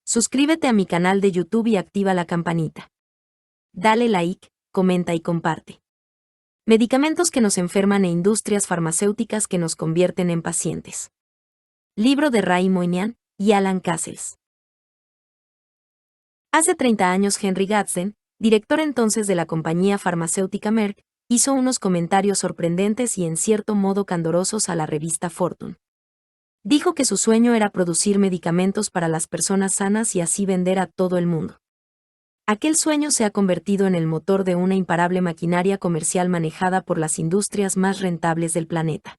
Suscríbete a mi canal de YouTube y activa la campanita. Dale like, comenta y comparte. Medicamentos que nos enferman e industrias farmacéuticas que nos convierten en pacientes. Libro de Ray Moynihan y Alan Cassels. Hace 30 años Henry Gadsden, director entonces de la compañía farmacéutica Merck, hizo unos comentarios sorprendentes y en cierto modo candorosos a la revista Fortune. Dijo que su sueño era producir medicamentos para las personas sanas y así vender a todo el mundo. Aquel sueño se ha convertido en el motor de una imparable maquinaria comercial manejada por las industrias más rentables del planeta.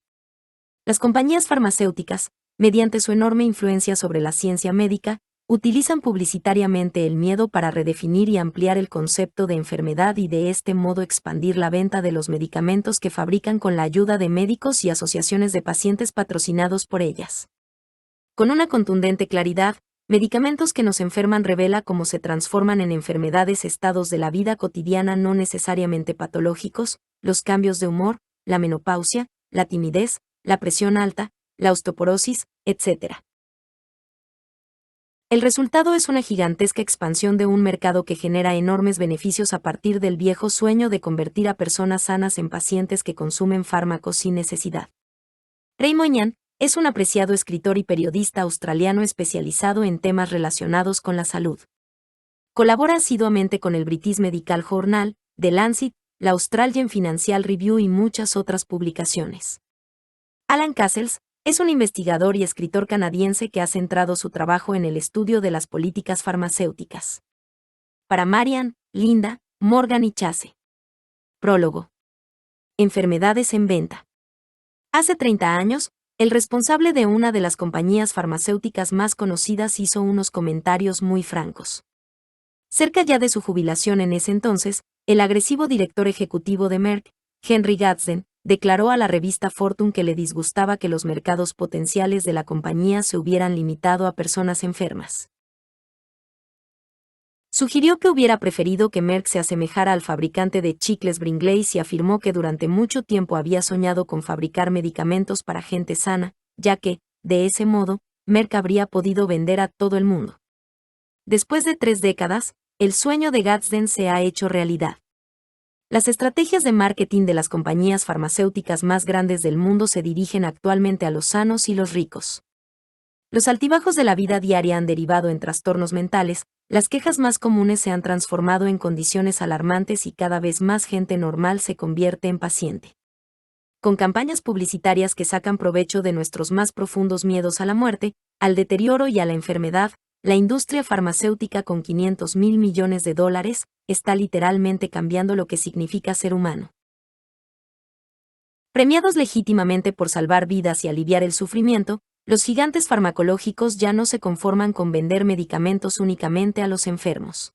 Las compañías farmacéuticas, mediante su enorme influencia sobre la ciencia médica, utilizan publicitariamente el miedo para redefinir y ampliar el concepto de enfermedad y de este modo expandir la venta de los medicamentos que fabrican con la ayuda de médicos y asociaciones de pacientes patrocinados por ellas. Con una contundente claridad, Medicamentos que nos enferman revela cómo se transforman en enfermedades estados de la vida cotidiana no necesariamente patológicos, los cambios de humor, la menopausia, la timidez, la presión alta, la osteoporosis, etc. El resultado es una gigantesca expansión de un mercado que genera enormes beneficios a partir del viejo sueño de convertir a personas sanas en pacientes que consumen fármacos sin necesidad. Ray Moynihan es un apreciado escritor y periodista australiano especializado en temas relacionados con la salud. Colabora asiduamente con el British Medical Journal, The Lancet, la Australian Financial Review y muchas otras publicaciones. Alan Cassels es un investigador y escritor canadiense que ha centrado su trabajo en el estudio de las políticas farmacéuticas. Para Marian, Linda, Morgan y Chase. Prólogo. Enfermedades en venta. Hace 30 años, el responsable de una de las compañías farmacéuticas más conocidas hizo unos comentarios muy francos. Cerca ya de su jubilación en ese entonces, el agresivo director ejecutivo de Merck, Henry Gadsden, declaró a la revista Fortune que le disgustaba que los mercados potenciales de la compañía se hubieran limitado a personas enfermas. Sugirió que hubiera preferido que Merck se asemejara al fabricante de chicles Pringles y afirmó que durante mucho tiempo había soñado con fabricar medicamentos para gente sana, ya que, de ese modo, Merck habría podido vender a todo el mundo. Después de 3 décadas, el sueño de Gadsden se ha hecho realidad. Las estrategias de marketing de las compañías farmacéuticas más grandes del mundo se dirigen actualmente a los sanos y los ricos. Los altibajos de la vida diaria han derivado en trastornos mentales, las quejas más comunes se han transformado en condiciones alarmantes y cada vez más gente normal se convierte en paciente. Con campañas publicitarias que sacan provecho de nuestros más profundos miedos a la muerte, al deterioro y a la enfermedad, la industria farmacéutica con $500.000 millones está literalmente cambiando lo que significa ser humano. Premiados legítimamente por salvar vidas y aliviar el sufrimiento, los gigantes farmacológicos ya no se conforman con vender medicamentos únicamente a los enfermos.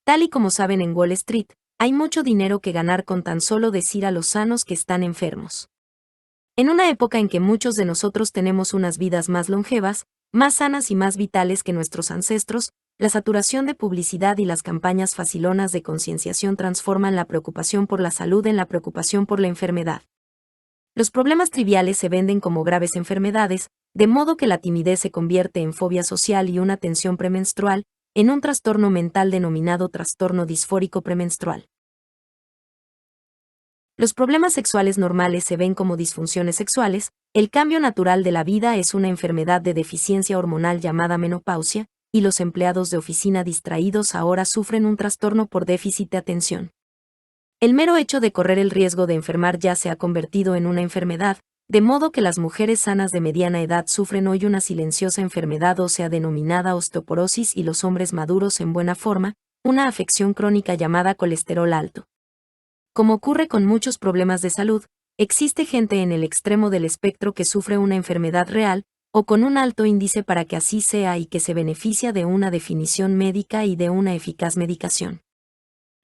Tal y como saben en Wall Street, hay mucho dinero que ganar con tan solo decir a los sanos que están enfermos. En una época en que muchos de nosotros tenemos unas vidas más longevas, más sanas y más vitales que nuestros ancestros, la saturación de publicidad y las campañas facilonas de concienciación transforman la preocupación por la salud en la preocupación por la enfermedad. Los problemas triviales se venden como graves enfermedades, de modo que la timidez se convierte en fobia social y una tensión premenstrual, en un trastorno mental denominado trastorno disfórico premenstrual. Los problemas sexuales normales se ven como disfunciones sexuales, el cambio natural de la vida es una enfermedad de deficiencia hormonal llamada menopausia, y los empleados de oficina distraídos ahora sufren un trastorno por déficit de atención. El mero hecho de correr el riesgo de enfermar ya se ha convertido en una enfermedad, de modo que las mujeres sanas de mediana edad sufren hoy una silenciosa enfermedad ósea denominada osteoporosis y los hombres maduros en buena forma, una afección crónica llamada colesterol alto. Como ocurre con muchos problemas de salud, existe gente en el extremo del espectro que sufre una enfermedad real, o con un alto índice para que así sea y que se beneficia de una definición médica y de una eficaz medicación.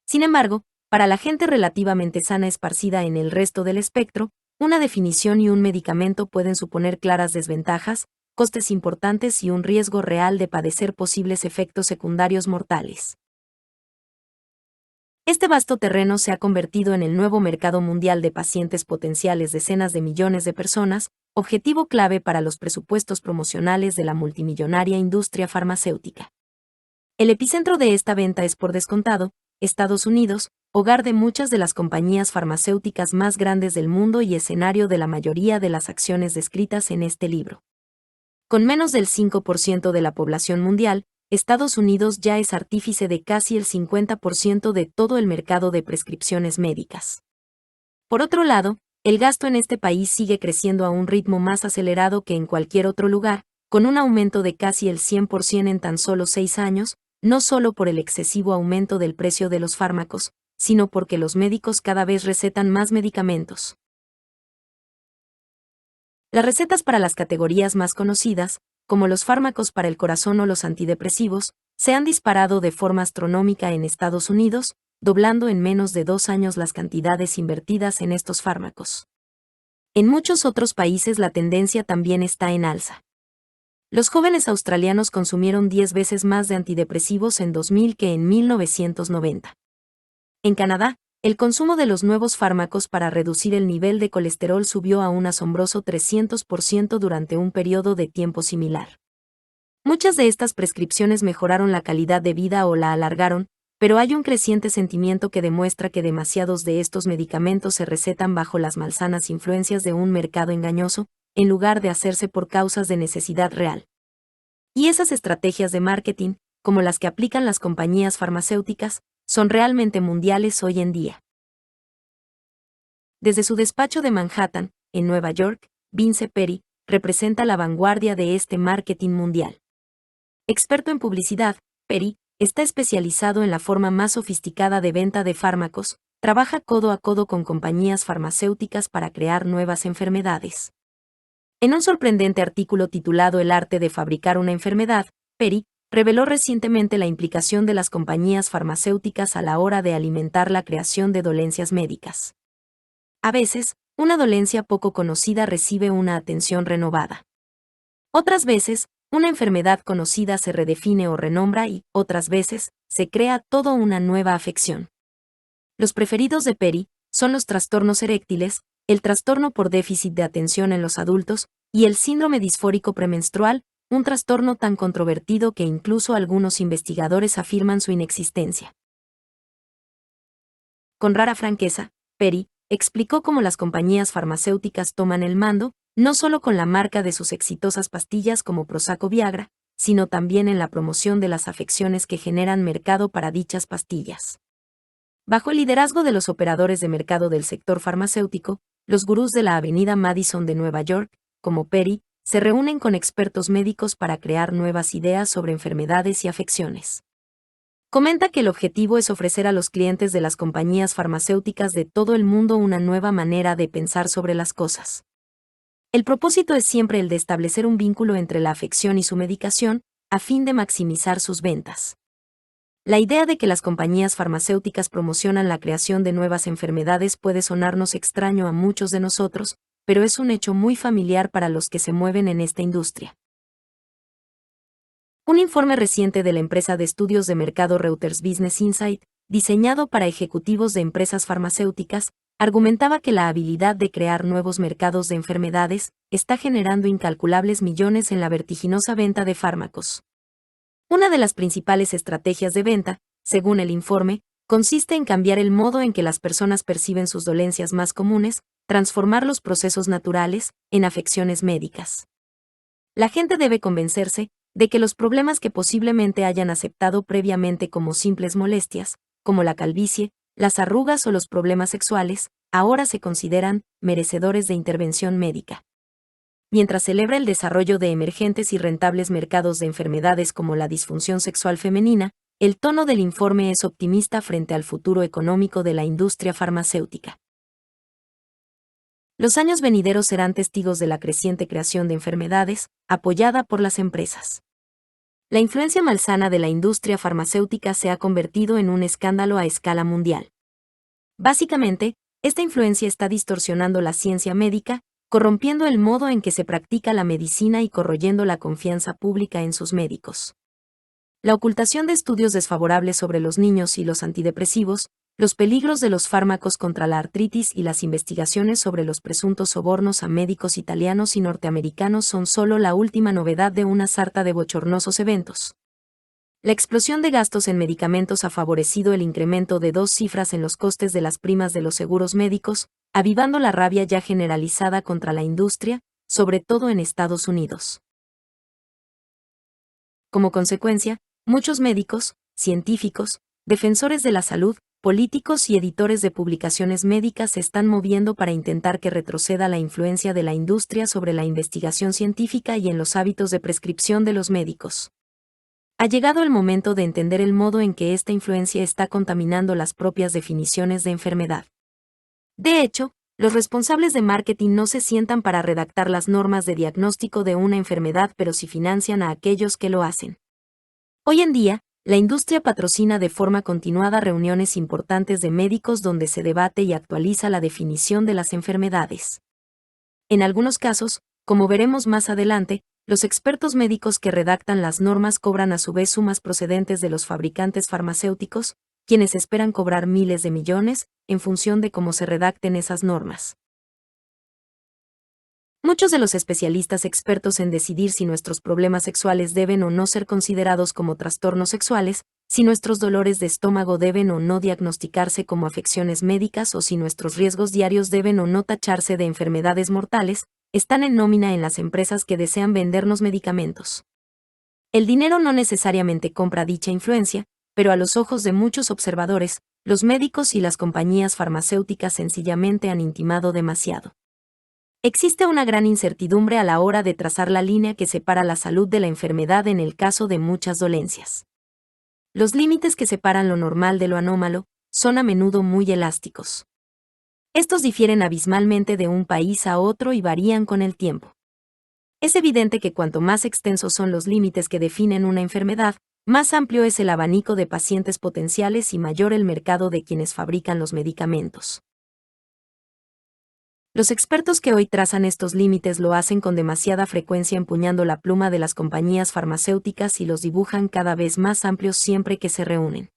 Sin embargo, para la gente relativamente sana esparcida en el resto del espectro, una definición y un medicamento pueden suponer claras desventajas, costes importantes y un riesgo real de padecer posibles efectos secundarios mortales. Este vasto terreno se ha convertido en el nuevo mercado mundial de pacientes potenciales decenas de millones de personas, objetivo clave para los presupuestos promocionales de la multimillonaria industria farmacéutica. El epicentro de esta venta es, por descontado, Estados Unidos, hogar de muchas de las compañías farmacéuticas más grandes del mundo y escenario de la mayoría de las acciones descritas en este libro. Con menos del 5% de la población mundial, Estados Unidos ya es artífice de casi el 50% de todo el mercado de prescripciones médicas. Por otro lado, el gasto en este país sigue creciendo a un ritmo más acelerado que en cualquier otro lugar, con un aumento de casi el 100% en tan solo 6 años, no solo por el excesivo aumento del precio de los fármacos, sino porque los médicos cada vez recetan más medicamentos. Las recetas para las categorías más conocidas, como los fármacos para el corazón o los antidepresivos, se han disparado de forma astronómica en Estados Unidos, doblando en menos de 2 años las cantidades invertidas en estos fármacos. En muchos otros países la tendencia también está en alza. Los jóvenes australianos consumieron 10 veces más de antidepresivos en 2000 que en 1990. En Canadá, el consumo de los nuevos fármacos para reducir el nivel de colesterol subió a un asombroso 300% durante un periodo de tiempo similar. Muchas de estas prescripciones mejoraron la calidad de vida o la alargaron, pero hay un creciente sentimiento que demuestra que demasiados de estos medicamentos se recetan bajo las malsanas influencias de un mercado engañoso, en lugar de hacerse por causas de necesidad real. Y esas estrategias de marketing, como las que aplican las compañías farmacéuticas, son realmente mundiales hoy en día. Desde su despacho de Manhattan, en Nueva York, Vince Perry representa la vanguardia de este marketing mundial. Experto en publicidad, Perry está especializado en la forma más sofisticada de venta de fármacos, trabaja codo a codo con compañías farmacéuticas para crear nuevas enfermedades. En un sorprendente artículo titulado El arte de fabricar una enfermedad, Perry reveló recientemente la implicación de las compañías farmacéuticas a la hora de alimentar la creación de dolencias médicas. A veces, una dolencia poco conocida recibe una atención renovada. Otras veces, una enfermedad conocida se redefine o renombra y, otras veces, se crea toda una nueva afección. Los preferidos de Perry son los trastornos eréctiles, el trastorno por déficit de atención en los adultos, y el síndrome disfórico premenstrual, un trastorno tan controvertido que incluso algunos investigadores afirman su inexistencia. Con rara franqueza, Perry explicó cómo las compañías farmacéuticas toman el mando, no solo con la marca de sus exitosas pastillas como Prozac o Viagra, sino también en la promoción de las afecciones que generan mercado para dichas pastillas. Bajo el liderazgo de los operadores de mercado del sector farmacéutico, los gurús de la Avenida Madison de Nueva York, como Perry, se reúnen con expertos médicos para crear nuevas ideas sobre enfermedades y afecciones. Comenta que el objetivo es ofrecer a los clientes de las compañías farmacéuticas de todo el mundo una nueva manera de pensar sobre las cosas. El propósito es siempre el de establecer un vínculo entre la afección y su medicación, a fin de maximizar sus ventas. La idea de que las compañías farmacéuticas promocionan la creación de nuevas enfermedades puede sonarnos extraño a muchos de nosotros, pero es un hecho muy familiar para los que se mueven en esta industria. Un informe reciente de la empresa de estudios de mercado Reuters Business Insight, diseñado para ejecutivos de empresas farmacéuticas, argumentaba que la habilidad de crear nuevos mercados de enfermedades está generando incalculables millones en la vertiginosa venta de fármacos. Una de las principales estrategias de venta, según el informe, consiste en cambiar el modo en que las personas perciben sus dolencias más comunes, transformar los procesos naturales en afecciones médicas. La gente debe convencerse de que los problemas que posiblemente hayan aceptado previamente como simples molestias, como la calvicie, las arrugas o los problemas sexuales, ahora se consideran merecedores de intervención médica. Mientras celebra el desarrollo de emergentes y rentables mercados de enfermedades como la disfunción sexual femenina, el tono del informe es optimista frente al futuro económico de la industria farmacéutica. Los años venideros serán testigos de la creciente creación de enfermedades, apoyada por las empresas. La influencia malsana de la industria farmacéutica se ha convertido en un escándalo a escala mundial. Básicamente, esta influencia está distorsionando la ciencia médica, corrompiendo el modo en que se practica la medicina y corroyendo la confianza pública en sus médicos. La ocultación de estudios desfavorables sobre los niños y los antidepresivos, los peligros de los fármacos contra la artritis y las investigaciones sobre los presuntos sobornos a médicos italianos y norteamericanos son solo la última novedad de una sarta de bochornosos eventos. La explosión de gastos en medicamentos ha favorecido el incremento de 2 cifras en los costes de las primas de los seguros médicos, avivando la rabia ya generalizada contra la industria, sobre todo en Estados Unidos. Como consecuencia, muchos médicos, científicos, defensores de la salud, políticos y editores de publicaciones médicas se están moviendo para intentar que retroceda la influencia de la industria sobre la investigación científica y en los hábitos de prescripción de los médicos. Ha llegado el momento de entender el modo en que esta influencia está contaminando las propias definiciones de enfermedad. De hecho, los responsables de marketing no se sientan para redactar las normas de diagnóstico de una enfermedad, pero sí financian a aquellos que lo hacen. Hoy en día, la industria patrocina de forma continuada reuniones importantes de médicos donde se debate y actualiza la definición de las enfermedades. En algunos casos, como veremos más adelante, los expertos médicos que redactan las normas cobran a su vez sumas procedentes de los fabricantes farmacéuticos, quienes esperan cobrar miles de millones, en función de cómo se redacten esas normas. Muchos de los especialistas expertos en decidir si nuestros problemas sexuales deben o no ser considerados como trastornos sexuales, si nuestros dolores de estómago deben o no diagnosticarse como afecciones médicas o si nuestros riesgos diarios deben o no tacharse de enfermedades mortales, están en nómina en las empresas que desean vendernos medicamentos. El dinero no necesariamente compra dicha influencia, pero a los ojos de muchos observadores, los médicos y las compañías farmacéuticas sencillamente han intimado demasiado. Existe una gran incertidumbre a la hora de trazar la línea que separa la salud de la enfermedad en el caso de muchas dolencias. Los límites que separan lo normal de lo anómalo son a menudo muy elásticos. Estos difieren abismalmente de un país a otro y varían con el tiempo. Es evidente que cuanto más extensos son los límites que definen una enfermedad, más amplio es el abanico de pacientes potenciales y mayor el mercado de quienes fabrican los medicamentos. Los expertos que hoy trazan estos límites lo hacen con demasiada frecuencia empuñando la pluma de las compañías farmacéuticas y los dibujan cada vez más amplios siempre que se reúnen.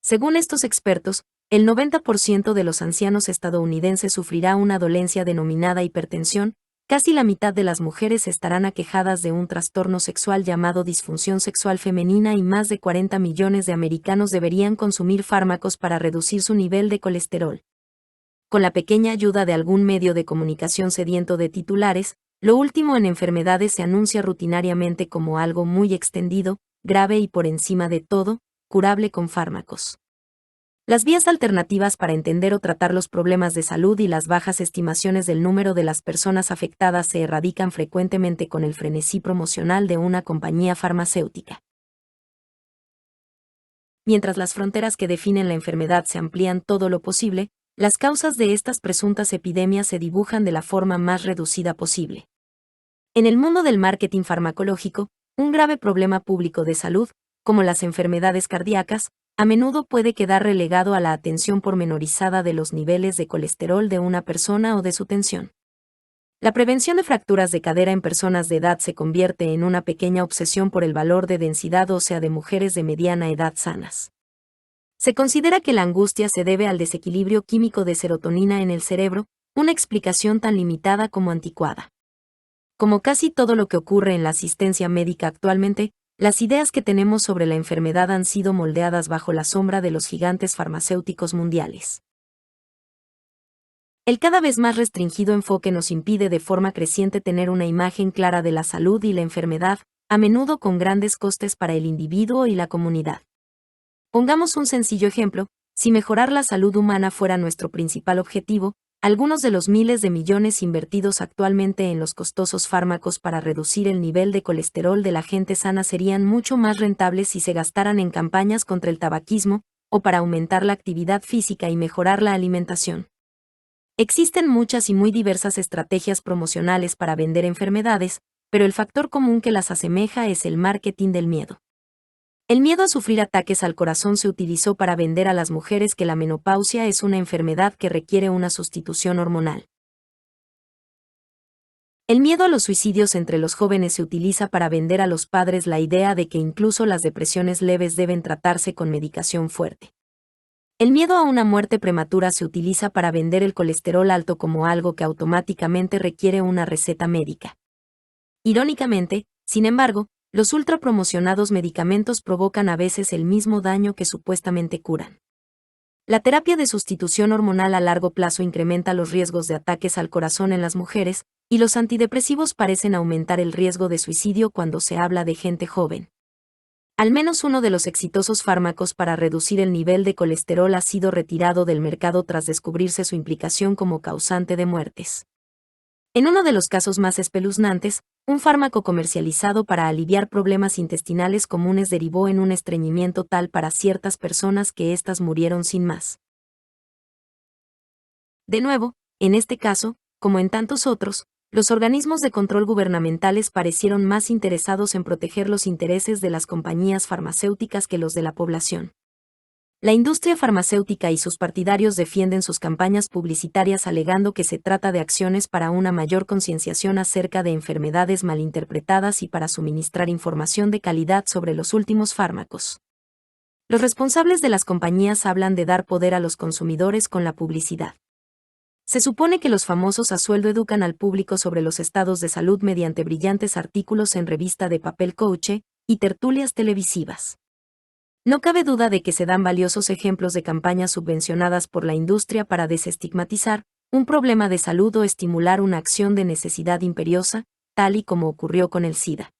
Según estos expertos, el 90% de los ancianos estadounidenses sufrirá una dolencia denominada hipertensión, casi la mitad de las mujeres estarán aquejadas de un trastorno sexual llamado disfunción sexual femenina y más de 40 millones de americanos deberían consumir fármacos para reducir su nivel de colesterol. Con la pequeña ayuda de algún medio de comunicación sediento de titulares, lo último en enfermedades se anuncia rutinariamente como algo muy extendido, grave y por encima de todo, curable con fármacos. Las vías alternativas para entender o tratar los problemas de salud y las bajas estimaciones del número de las personas afectadas se erradican frecuentemente con el frenesí promocional de una compañía farmacéutica. Mientras las fronteras que definen la enfermedad se amplían todo lo posible, las causas de estas presuntas epidemias se dibujan de la forma más reducida posible. En el mundo del marketing farmacológico, un grave problema público de salud, como las enfermedades cardíacas, a menudo puede quedar relegado a la atención pormenorizada de los niveles de colesterol de una persona o de su tensión. La prevención de fracturas de cadera en personas de edad se convierte en una pequeña obsesión por el valor de densidad ósea de mujeres de mediana edad sanas. Se considera que la angustia se debe al desequilibrio químico de serotonina en el cerebro, una explicación tan limitada como anticuada. Como casi todo lo que ocurre en la asistencia médica actualmente, las ideas que tenemos sobre la enfermedad han sido moldeadas bajo la sombra de los gigantes farmacéuticos mundiales. El cada vez más restringido enfoque nos impide de forma creciente tener una imagen clara de la salud y la enfermedad, a menudo con grandes costes para el individuo y la comunidad. Pongamos un sencillo ejemplo: si mejorar la salud humana fuera nuestro principal objetivo, algunos de los miles de millones invertidos actualmente en los costosos fármacos para reducir el nivel de colesterol de la gente sana serían mucho más rentables si se gastaran en campañas contra el tabaquismo, o para aumentar la actividad física y mejorar la alimentación. Existen muchas y muy diversas estrategias promocionales para vender enfermedades, pero el factor común que las asemeja es el marketing del miedo. El miedo a sufrir ataques al corazón se utilizó para vender a las mujeres que la menopausia es una enfermedad que requiere una sustitución hormonal. El miedo a los suicidios entre los jóvenes se utiliza para vender a los padres la idea de que incluso las depresiones leves deben tratarse con medicación fuerte. El miedo a una muerte prematura se utiliza para vender el colesterol alto como algo que automáticamente requiere una receta médica. Irónicamente, sin embargo, los ultrapromocionados medicamentos provocan a veces el mismo daño que supuestamente curan. La terapia de sustitución hormonal a largo plazo incrementa los riesgos de ataques al corazón en las mujeres, y los antidepresivos parecen aumentar el riesgo de suicidio cuando se habla de gente joven. Al menos uno de los exitosos fármacos para reducir el nivel de colesterol ha sido retirado del mercado tras descubrirse su implicación como causante de muertes. En uno de los casos más espeluznantes, un fármaco comercializado para aliviar problemas intestinales comunes derivó en un estreñimiento tal para ciertas personas que éstas murieron sin más. De nuevo, en este caso, como en tantos otros, los organismos de control gubernamentales parecieron más interesados en proteger los intereses de las compañías farmacéuticas que los de la población. La industria farmacéutica y sus partidarios defienden sus campañas publicitarias alegando que se trata de acciones para una mayor concienciación acerca de enfermedades malinterpretadas y para suministrar información de calidad sobre los últimos fármacos. Los responsables de las compañías hablan de dar poder a los consumidores con la publicidad. Se supone que los famosos a sueldo educan al público sobre los estados de salud mediante brillantes artículos en revista de papel Coach y tertulias televisivas. No cabe duda de que se dan valiosos ejemplos de campañas subvencionadas por la industria para desestigmatizar un problema de salud o estimular una acción de necesidad imperiosa, tal y como ocurrió con el SIDA.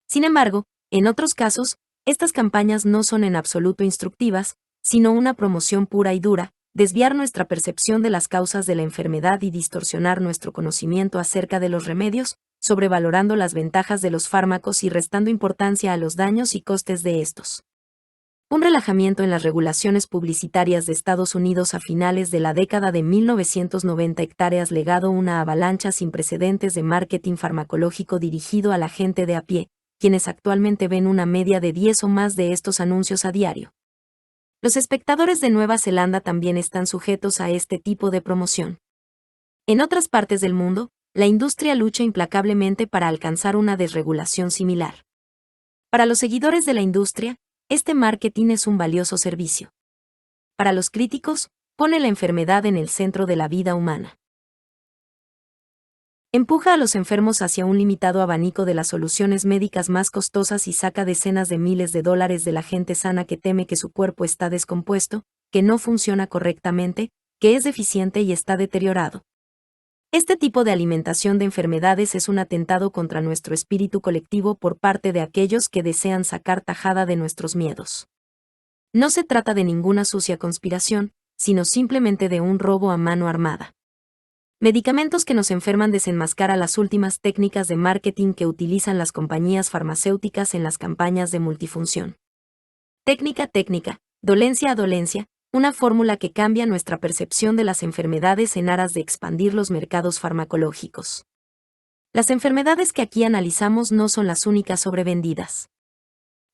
Sin embargo, en otros casos, estas campañas no son en absoluto instructivas, sino una promoción pura y dura, desviar nuestra percepción de las causas de la enfermedad y distorsionar nuestro conocimiento acerca de los remedios, sobrevalorando las ventajas de los fármacos y restando importancia a los daños y costes de estos. Un relajamiento en las regulaciones publicitarias de Estados Unidos a finales de la década de 1990 hectáreas legado una avalancha sin precedentes de marketing farmacológico dirigido a la gente de a pie, quienes actualmente ven una media de 10 o más de estos anuncios a diario. Los espectadores de Nueva Zelanda también están sujetos a este tipo de promoción. En otras partes del mundo, la industria lucha implacablemente para alcanzar una desregulación similar. Para los seguidores de la industria, este marketing es un valioso servicio. Para los críticos, pone la enfermedad en el centro de la vida humana. Empuja a los enfermos hacia un limitado abanico de las soluciones médicas más costosas y saca decenas de miles de dólares de la gente sana que teme que su cuerpo está descompuesto, que no funciona correctamente, que es deficiente y está deteriorado. Este tipo de alimentación de enfermedades es un atentado contra nuestro espíritu colectivo por parte de aquellos que desean sacar tajada de nuestros miedos. No se trata de ninguna sucia conspiración, sino simplemente de un robo a mano armada. Medicamentos que nos enferman desenmascara las últimas técnicas de marketing que utilizan las compañías farmacéuticas en las campañas de multifunción. Técnica, dolencia a dolencia, una fórmula que cambia nuestra percepción de las enfermedades en aras de expandir los mercados farmacológicos. Las enfermedades que aquí analizamos no son las únicas sobrevendidas.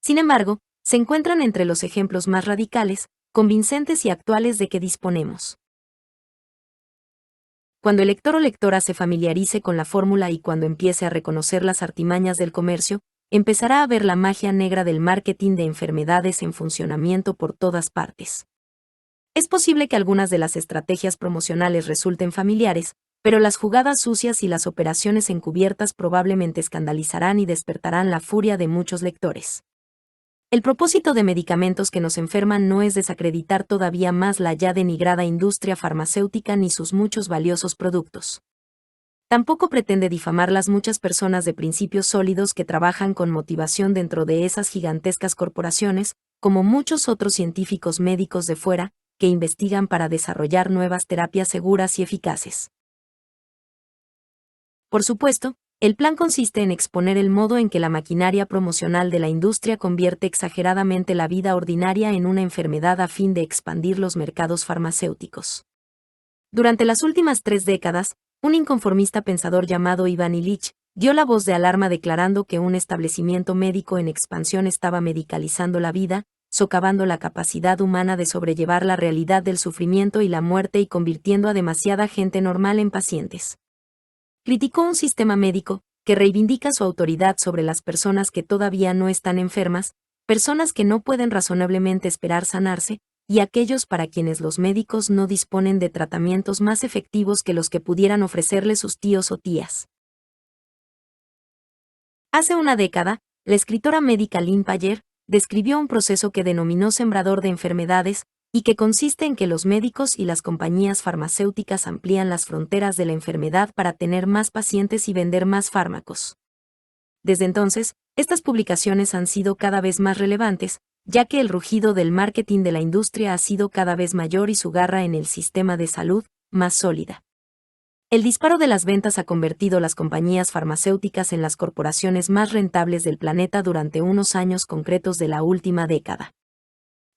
Sin embargo, se encuentran entre los ejemplos más radicales, convincentes y actuales de que disponemos. Cuando el lector o lectora se familiarice con la fórmula y cuando empiece a reconocer las artimañas del comercio, empezará a ver la magia negra del marketing de enfermedades en funcionamiento por todas partes. Es posible que algunas de las estrategias promocionales resulten familiares, pero las jugadas sucias y las operaciones encubiertas probablemente escandalizarán y despertarán la furia de muchos lectores. El propósito de medicamentos que nos enferman no es desacreditar todavía más la ya denigrada industria farmacéutica ni sus muchos valiosos productos. Tampoco pretende difamar las muchas personas de principios sólidos que trabajan con motivación dentro de esas gigantescas corporaciones, como muchos otros científicos médicos de fuera, que investigan para desarrollar nuevas terapias seguras y eficaces. Por supuesto, el plan consiste en exponer el modo en que la maquinaria promocional de la industria convierte exageradamente la vida ordinaria en una enfermedad a fin de expandir los mercados farmacéuticos. Durante las últimas 3 décadas, un inconformista pensador llamado Ivan Illich dio la voz de alarma declarando que un establecimiento médico en expansión estaba medicalizando la vida, socavando la capacidad humana de sobrellevar la realidad del sufrimiento y la muerte y convirtiendo a demasiada gente normal en pacientes. Criticó un sistema médico que reivindica su autoridad sobre las personas que todavía no están enfermas, personas que no pueden razonablemente esperar sanarse, y aquellos para quienes los médicos no disponen de tratamientos más efectivos que los que pudieran ofrecerle sus tíos o tías. Hace una década, la escritora médica Lynn Payer describió un proceso que denominó sembrador de enfermedades, y que consiste en que los médicos y las compañías farmacéuticas amplían las fronteras de la enfermedad para tener más pacientes y vender más fármacos. Desde entonces, estas publicaciones han sido cada vez más relevantes, ya que el rugido del marketing de la industria ha sido cada vez mayor y su garra en el sistema de salud, más sólida. El disparo de las ventas ha convertido las compañías farmacéuticas en las corporaciones más rentables del planeta durante unos años concretos de la última década.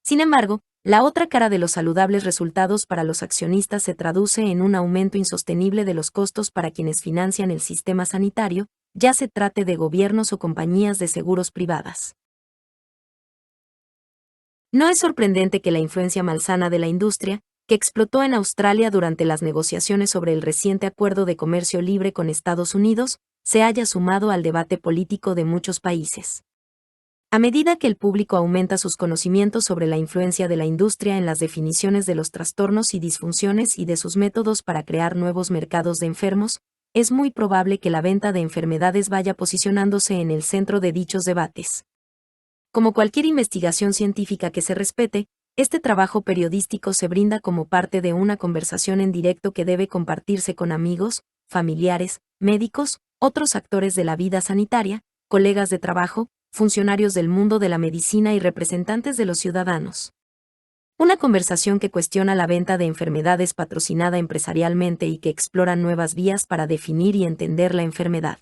Sin embargo, la otra cara de los saludables resultados para los accionistas se traduce en un aumento insostenible de los costos para quienes financian el sistema sanitario, ya se trate de gobiernos o compañías de seguros privadas. No es sorprendente que la influencia malsana de la industria, que explotó en Australia durante las negociaciones sobre el reciente acuerdo de comercio libre con Estados Unidos, se haya sumado al debate político de muchos países. A medida que el público aumenta sus conocimientos sobre la influencia de la industria en las definiciones de los trastornos y disfunciones y de sus métodos para crear nuevos mercados de enfermos, es muy probable que la venta de enfermedades vaya posicionándose en el centro de dichos debates. Como cualquier investigación científica que se respete, este trabajo periodístico se brinda como parte de una conversación en directo que debe compartirse con amigos, familiares, médicos, otros actores de la vida sanitaria, colegas de trabajo, funcionarios del mundo de la medicina y representantes de los ciudadanos. Una conversación que cuestiona la venta de enfermedades patrocinada empresarialmente y que explora nuevas vías para definir y entender la enfermedad.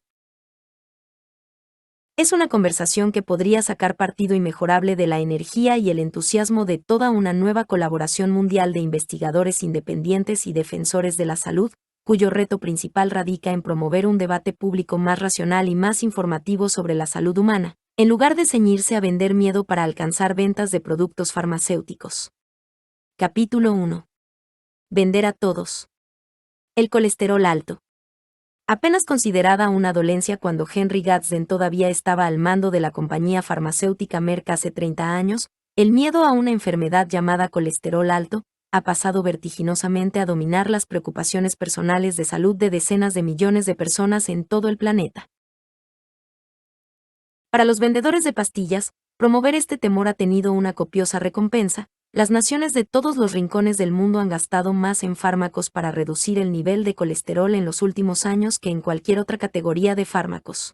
Es una conversación que podría sacar partido inmejorable de la energía y el entusiasmo de toda una nueva colaboración mundial de investigadores independientes y defensores de la salud, cuyo reto principal radica en promover un debate público más racional y más informativo sobre la salud humana, en lugar de ceñirse a vender miedo para alcanzar ventas de productos farmacéuticos. Capítulo 1. Vender a todos. El colesterol alto. Apenas considerada una dolencia cuando Henry Gadsden todavía estaba al mando de la compañía farmacéutica Merck hace 30 años, el miedo a una enfermedad llamada colesterol alto ha pasado vertiginosamente a dominar las preocupaciones personales de salud de decenas de millones de personas en todo el planeta. Para los vendedores de pastillas, promover este temor ha tenido una copiosa recompensa. Las naciones de todos los rincones del mundo han gastado más en fármacos para reducir el nivel de colesterol en los últimos años que en cualquier otra categoría de fármacos.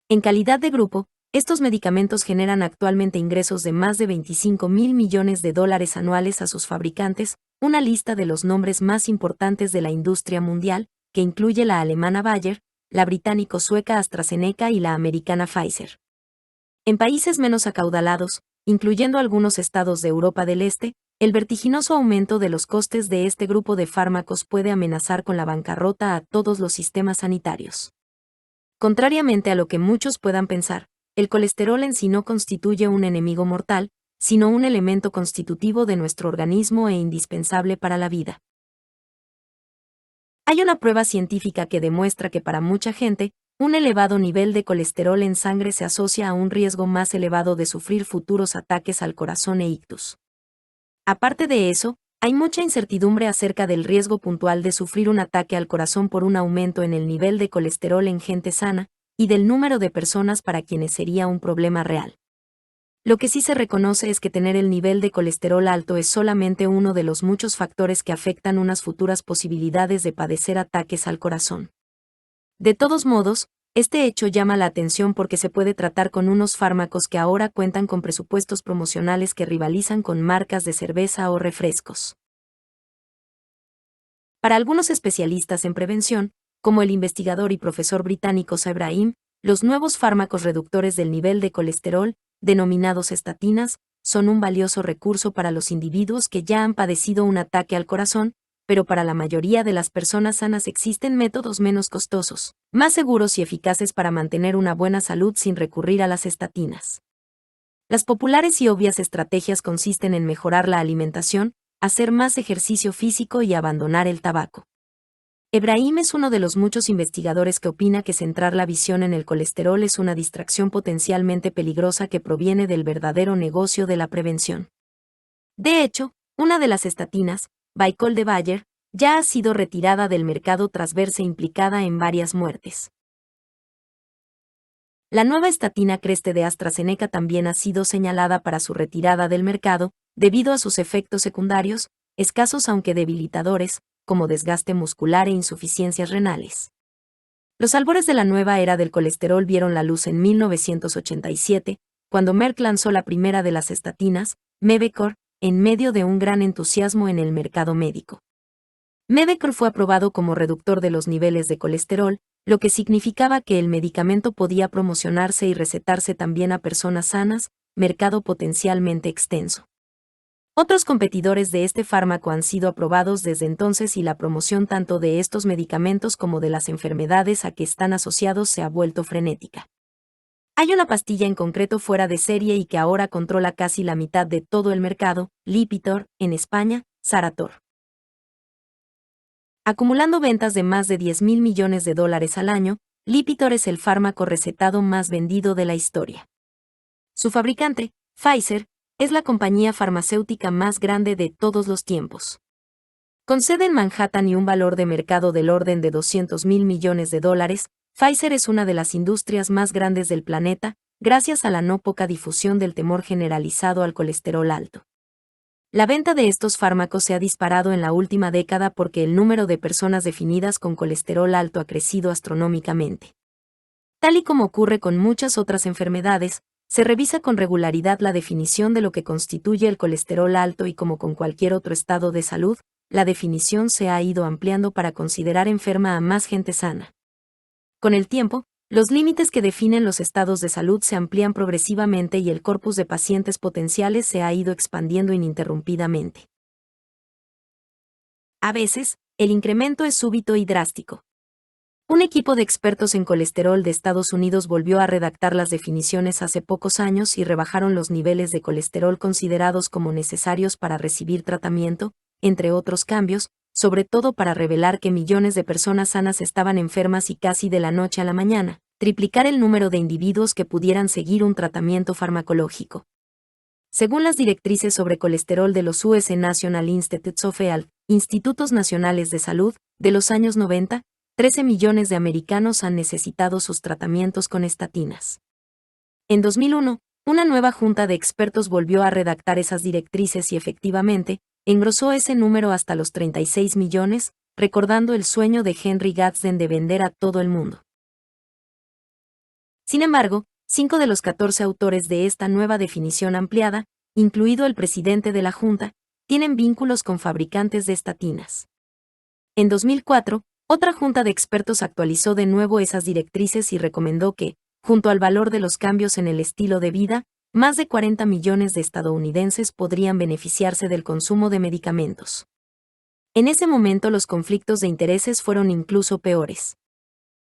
En calidad de grupo, estos medicamentos generan actualmente ingresos de más de $25.000 millones anuales a sus fabricantes, una lista de los nombres más importantes de la industria mundial, que incluye la alemana Bayer, la británico-sueca AstraZeneca y la americana Pfizer. En países menos acaudalados, incluyendo algunos estados de Europa del Este, el vertiginoso aumento de los costes de este grupo de fármacos puede amenazar con la bancarrota a todos los sistemas sanitarios. Contrariamente a lo que muchos puedan pensar, el colesterol en sí no constituye un enemigo mortal, sino un elemento constitutivo de nuestro organismo e indispensable para la vida. Hay una prueba científica que demuestra que para mucha gente, un elevado nivel de colesterol en sangre se asocia a un riesgo más elevado de sufrir futuros ataques al corazón e ictus. Aparte de eso, hay mucha incertidumbre acerca del riesgo puntual de sufrir un ataque al corazón por un aumento en el nivel de colesterol en gente sana, y del número de personas para quienes sería un problema real. Lo que sí se reconoce es que tener el nivel de colesterol alto es solamente uno de los muchos factores que afectan unas futuras posibilidades de padecer ataques al corazón. De todos modos, este hecho llama la atención porque se puede tratar con unos fármacos que ahora cuentan con presupuestos promocionales que rivalizan con marcas de cerveza o refrescos. Para algunos especialistas en prevención, como el investigador y profesor británico Ibrahim, los nuevos fármacos reductores del nivel de colesterol, denominados estatinas, son un valioso recurso para los individuos que ya han padecido un ataque al corazón, pero para la mayoría de las personas sanas existen métodos menos costosos, más seguros y eficaces para mantener una buena salud sin recurrir a las estatinas. Las populares y obvias estrategias consisten en mejorar la alimentación, hacer más ejercicio físico y abandonar el tabaco. Ebrahim es uno de los muchos investigadores que opina que centrar la visión en el colesterol es una distracción potencialmente peligrosa que proviene del verdadero negocio de la prevención. De hecho, una de las estatinas, Vicol de Bayer, ya ha sido retirada del mercado tras verse implicada en varias muertes. La nueva estatina Creste de AstraZeneca también ha sido señalada para su retirada del mercado, debido a sus efectos secundarios, escasos aunque debilitadores, como desgaste muscular e insuficiencias renales. Los albores de la nueva era del colesterol vieron la luz en 1987, cuando Merck lanzó la primera de las estatinas, Mevacor, en medio de un gran entusiasmo en el mercado médico. Mevacor fue aprobado como reductor de los niveles de colesterol, lo que significaba que el medicamento podía promocionarse y recetarse también a personas sanas, mercado potencialmente extenso. Otros competidores de este fármaco han sido aprobados desde entonces y la promoción tanto de estos medicamentos como de las enfermedades a que están asociados se ha vuelto frenética. Hay una pastilla en concreto fuera de serie y que ahora controla casi la mitad de todo el mercado, Lipitor, en España, Zarator. Acumulando ventas de más de $10.000 millones al año, Lipitor es el fármaco recetado más vendido de la historia. Su fabricante, Pfizer, es la compañía farmacéutica más grande de todos los tiempos. Con sede en Manhattan y un valor de mercado del orden de $200.000 millones, Pfizer es una de las industrias más grandes del planeta, gracias a la no poca difusión del temor generalizado al colesterol alto. La venta de estos fármacos se ha disparado en la última década porque el número de personas definidas con colesterol alto ha crecido astronómicamente. Tal y como ocurre con muchas otras enfermedades, se revisa con regularidad la definición de lo que constituye el colesterol alto y como con cualquier otro estado de salud, la definición se ha ido ampliando para considerar enferma a más gente sana. Con el tiempo, los límites que definen los estados de salud se amplían progresivamente y el corpus de pacientes potenciales se ha ido expandiendo ininterrumpidamente. A veces, el incremento es súbito y drástico. Un equipo de expertos en colesterol de Estados Unidos volvió a redactar las definiciones hace pocos años y rebajaron los niveles de colesterol considerados como necesarios para recibir tratamiento, entre otros cambios, sobre todo para revelar que millones de personas sanas estaban enfermas y casi de la noche a la mañana, triplicar el número de individuos que pudieran seguir un tratamiento farmacológico. Según las directrices sobre colesterol de los US National Institutes of Health, Institutos Nacionales de Salud, de los años 90, 13 millones de americanos han necesitado sus tratamientos con estatinas. En 2001, una nueva junta de expertos volvió a redactar esas directrices y efectivamente, engrosó ese número hasta los 36 millones, recordando el sueño de Henry Gadsden de vender a todo el mundo. Sin embargo, 5 de los 14 autores de esta nueva definición ampliada, incluido el presidente de la junta, tienen vínculos con fabricantes de estatinas. En 2004, otra junta de expertos actualizó de nuevo esas directrices y recomendó que, junto al valor de los cambios en el estilo de vida, más de 40 millones de estadounidenses podrían beneficiarse del consumo de medicamentos. En ese momento los conflictos de intereses fueron incluso peores.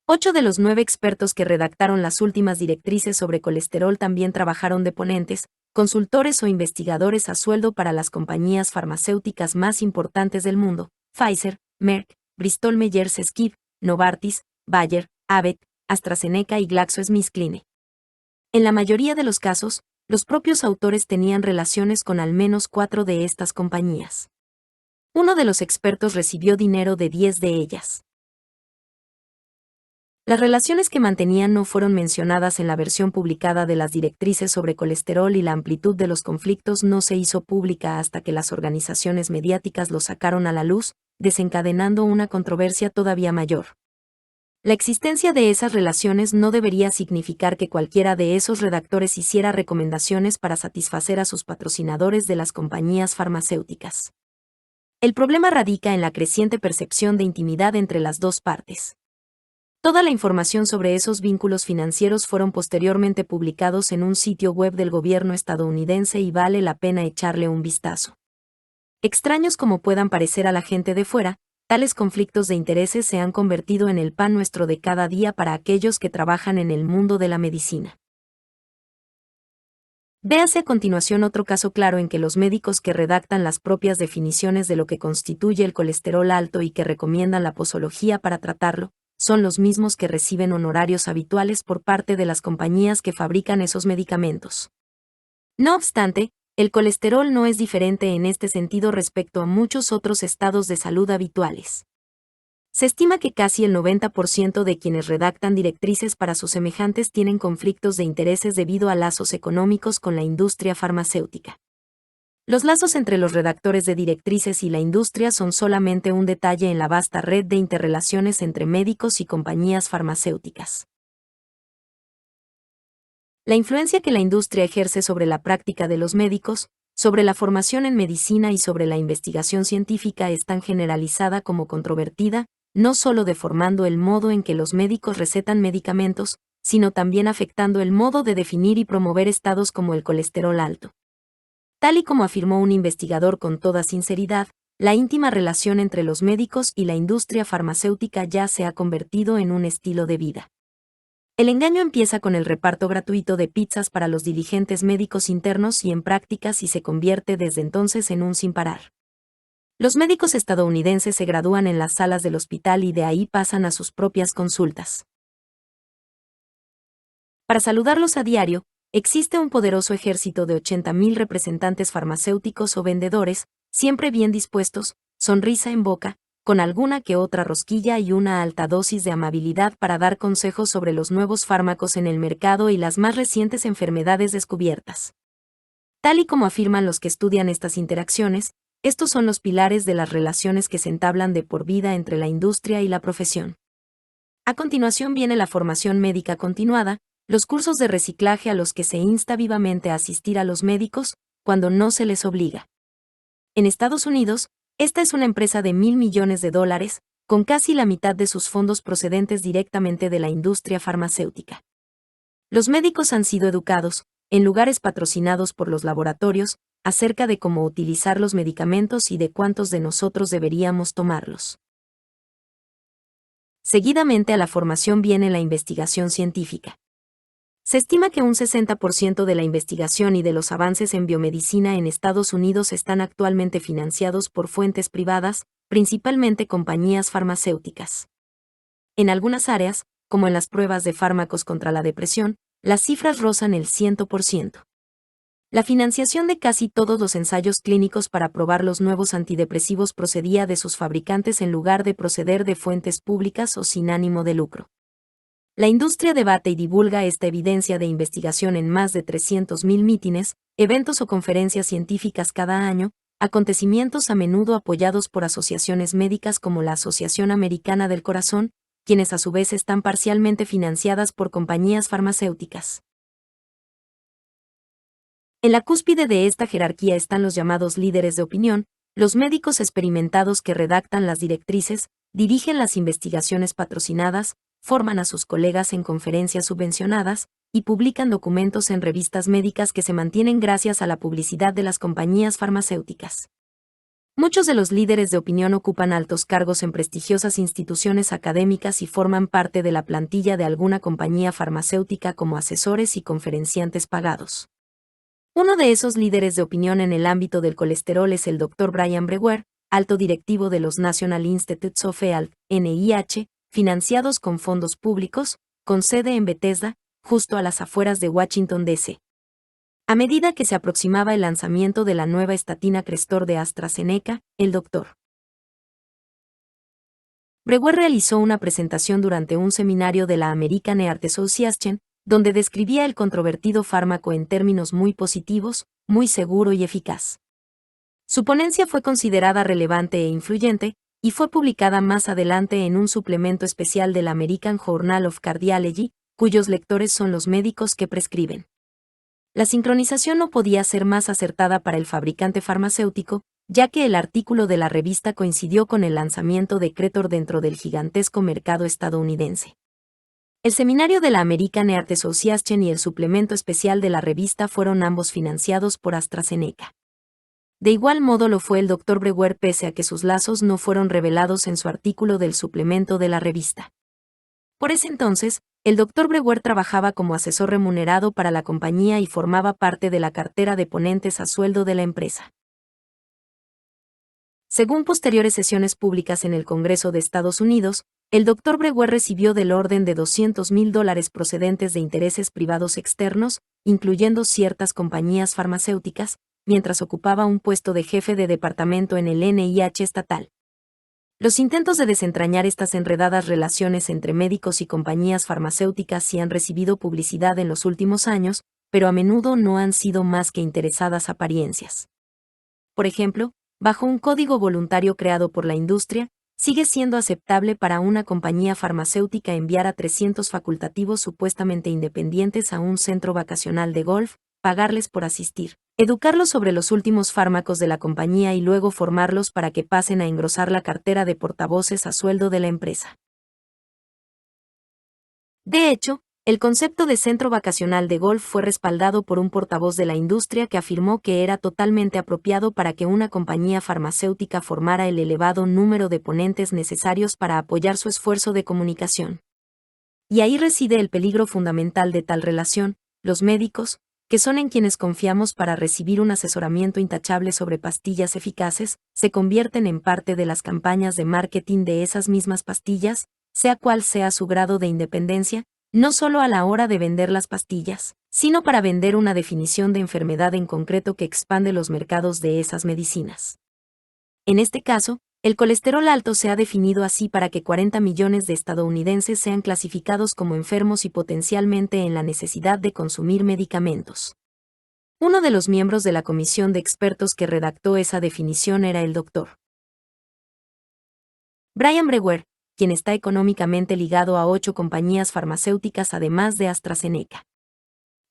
8 de los 9 expertos que redactaron las últimas directrices sobre colesterol también trabajaron de ponentes, consultores o investigadores a sueldo para las compañías farmacéuticas más importantes del mundo, Pfizer, Merck, Bristol Myers Squibb, Novartis, Bayer, Abbott, AstraZeneca y GlaxoSmithKline. En la mayoría de los casos, los propios autores tenían relaciones con al menos 4 de estas compañías. Uno de los expertos recibió dinero de 10 de ellas. Las relaciones que mantenían no fueron mencionadas en la versión publicada de las directrices sobre colesterol y la amplitud de los conflictos no se hizo pública hasta que las organizaciones mediáticas lo sacaron a la luz, desencadenando una controversia todavía mayor. La existencia de esas relaciones no debería significar que cualquiera de esos redactores hiciera recomendaciones para satisfacer a sus patrocinadores de las compañías farmacéuticas. El problema radica en la creciente percepción de intimidad entre las dos partes. Toda la información sobre esos vínculos financieros fueron posteriormente publicados en un sitio web del gobierno estadounidense y vale la pena echarle un vistazo. Extraños como puedan parecer a la gente de fuera, tales conflictos de intereses se han convertido en el pan nuestro de cada día para aquellos que trabajan en el mundo de la medicina. Véase a continuación otro caso claro en que los médicos que redactan las propias definiciones de lo que constituye el colesterol alto y que recomiendan la posología para tratarlo, son los mismos que reciben honorarios habituales por parte de las compañías que fabrican esos medicamentos. No obstante, el colesterol no es diferente en este sentido respecto a muchos otros estados de salud habituales. Se estima que casi el 90% de quienes redactan directrices para sus semejantes tienen conflictos de intereses debido a lazos económicos con la industria farmacéutica. Los lazos entre los redactores de directrices y la industria son solamente un detalle en la vasta red de interrelaciones entre médicos y compañías farmacéuticas. La influencia que la industria ejerce sobre la práctica de los médicos, sobre la formación en medicina y sobre la investigación científica es tan generalizada como controvertida, no solo deformando el modo en que los médicos recetan medicamentos, sino también afectando el modo de definir y promover estados como el colesterol alto. Tal y como afirmó un investigador con toda sinceridad, la íntima relación entre los médicos y la industria farmacéutica ya se ha convertido en un estilo de vida. El engaño empieza con el reparto gratuito de pizzas para los diligentes médicos internos y en prácticas y se convierte desde entonces en un sin parar. Los médicos estadounidenses se gradúan en las salas del hospital y de ahí pasan a sus propias consultas. Para saludarlos a diario, existe un poderoso ejército de 80,000 representantes farmacéuticos o vendedores, siempre bien dispuestos, sonrisa en boca, con alguna que otra rosquilla y una alta dosis de amabilidad para dar consejos sobre los nuevos fármacos en el mercado y las más recientes enfermedades descubiertas. Tal y como afirman los que estudian estas interacciones, estos son los pilares de las relaciones que se entablan de por vida entre la industria y la profesión. A continuación viene la formación médica continuada, los cursos de reciclaje a los que se insta vivamente a asistir a los médicos, cuando no se les obliga. En Estados Unidos, esta es una empresa de $1,000 millones, con casi la mitad de sus fondos procedentes directamente de la industria farmacéutica. Los médicos han sido educados, en lugares patrocinados por los laboratorios, acerca de cómo utilizar los medicamentos y de cuántos de nosotros deberíamos tomarlos. Seguidamente a la formación viene la investigación científica. Se estima que un 60% de la investigación y de los avances en biomedicina en Estados Unidos están actualmente financiados por fuentes privadas, principalmente compañías farmacéuticas. En algunas áreas, como en las pruebas de fármacos contra la depresión, las cifras rozan el 100%. La financiación de casi todos los ensayos clínicos para probar los nuevos antidepresivos procedía de sus fabricantes en lugar de proceder de fuentes públicas o sin ánimo de lucro. La industria debate y divulga esta evidencia de investigación en más de 300,000 mítines, eventos o conferencias científicas cada año, acontecimientos a menudo apoyados por asociaciones médicas como la Asociación Americana del Corazón, quienes a su vez están parcialmente financiadas por compañías farmacéuticas. En la cúspide de esta jerarquía están los llamados líderes de opinión, los médicos experimentados que redactan las directrices, dirigen las investigaciones patrocinadas, forman a sus colegas en conferencias subvencionadas, y publican documentos en revistas médicas que se mantienen gracias a la publicidad de las compañías farmacéuticas. Muchos de los líderes de opinión ocupan altos cargos en prestigiosas instituciones académicas y forman parte de la plantilla de alguna compañía farmacéutica como asesores y conferenciantes pagados. Uno de esos líderes de opinión en el ámbito del colesterol es el Dr. Brian Brewer, alto directivo de los National Institutes of Health, NIH, financiados con fondos públicos, con sede en Bethesda, justo a las afueras de Washington, D.C. A medida que se aproximaba el lanzamiento de la nueva estatina Crestor de AstraZeneca, el Dr. Brewer realizó una presentación durante un seminario de la American Heart Association, donde describía el controvertido fármaco en términos muy positivos, muy seguro y eficaz. Su ponencia fue considerada relevante e influyente, y fue publicada más adelante en un suplemento especial del American Journal of Cardiology, cuyos lectores son los médicos que prescriben. La sincronización no podía ser más acertada para el fabricante farmacéutico, ya que el artículo de la revista coincidió con el lanzamiento de Crestor dentro del gigantesco mercado estadounidense. El seminario de la American Heart Association y el suplemento especial de la revista fueron ambos financiados por AstraZeneca. De igual modo lo fue el Dr. Brewer pese a que sus lazos no fueron revelados en su artículo del suplemento de la revista. Por ese entonces, el Dr. Brewer trabajaba como asesor remunerado para la compañía y formaba parte de la cartera de ponentes a sueldo de la empresa. Según posteriores sesiones públicas en el Congreso de Estados Unidos, el Dr. Brewer recibió del orden de $200,000 procedentes de intereses privados externos, incluyendo ciertas compañías farmacéuticas, mientras ocupaba un puesto de jefe de departamento en el NIH estatal. Los intentos de desentrañar estas enredadas relaciones entre médicos y compañías farmacéuticas sí han recibido publicidad en los últimos años, pero a menudo no han sido más que interesadas apariencias. Por ejemplo, bajo un código voluntario creado por la industria, sigue siendo aceptable para una compañía farmacéutica enviar a 300 facultativos supuestamente independientes a un centro vacacional de golf, pagarles por asistir, educarlos sobre los últimos fármacos de la compañía y luego formarlos para que pasen a engrosar la cartera de portavoces a sueldo de la empresa. De hecho, el concepto de centro vacacional de golf fue respaldado por un portavoz de la industria que afirmó que era totalmente apropiado para que una compañía farmacéutica formara el elevado número de ponentes necesarios para apoyar su esfuerzo de comunicación. Y ahí reside el peligro fundamental de tal relación: los médicos, que son en quienes confiamos para recibir un asesoramiento intachable sobre pastillas eficaces, se convierten en parte de las campañas de marketing de esas mismas pastillas, sea cual sea su grado de independencia, no solo a la hora de vender las pastillas, sino para vender una definición de enfermedad en concreto que expande los mercados de esas medicinas. En este caso, el colesterol alto se ha definido así para que 40 millones de estadounidenses sean clasificados como enfermos y potencialmente en la necesidad de consumir medicamentos. Uno de los miembros de la comisión de expertos que redactó esa definición era el Dr. Brian Brewer, quien está económicamente ligado a 8 compañías farmacéuticas además de AstraZeneca.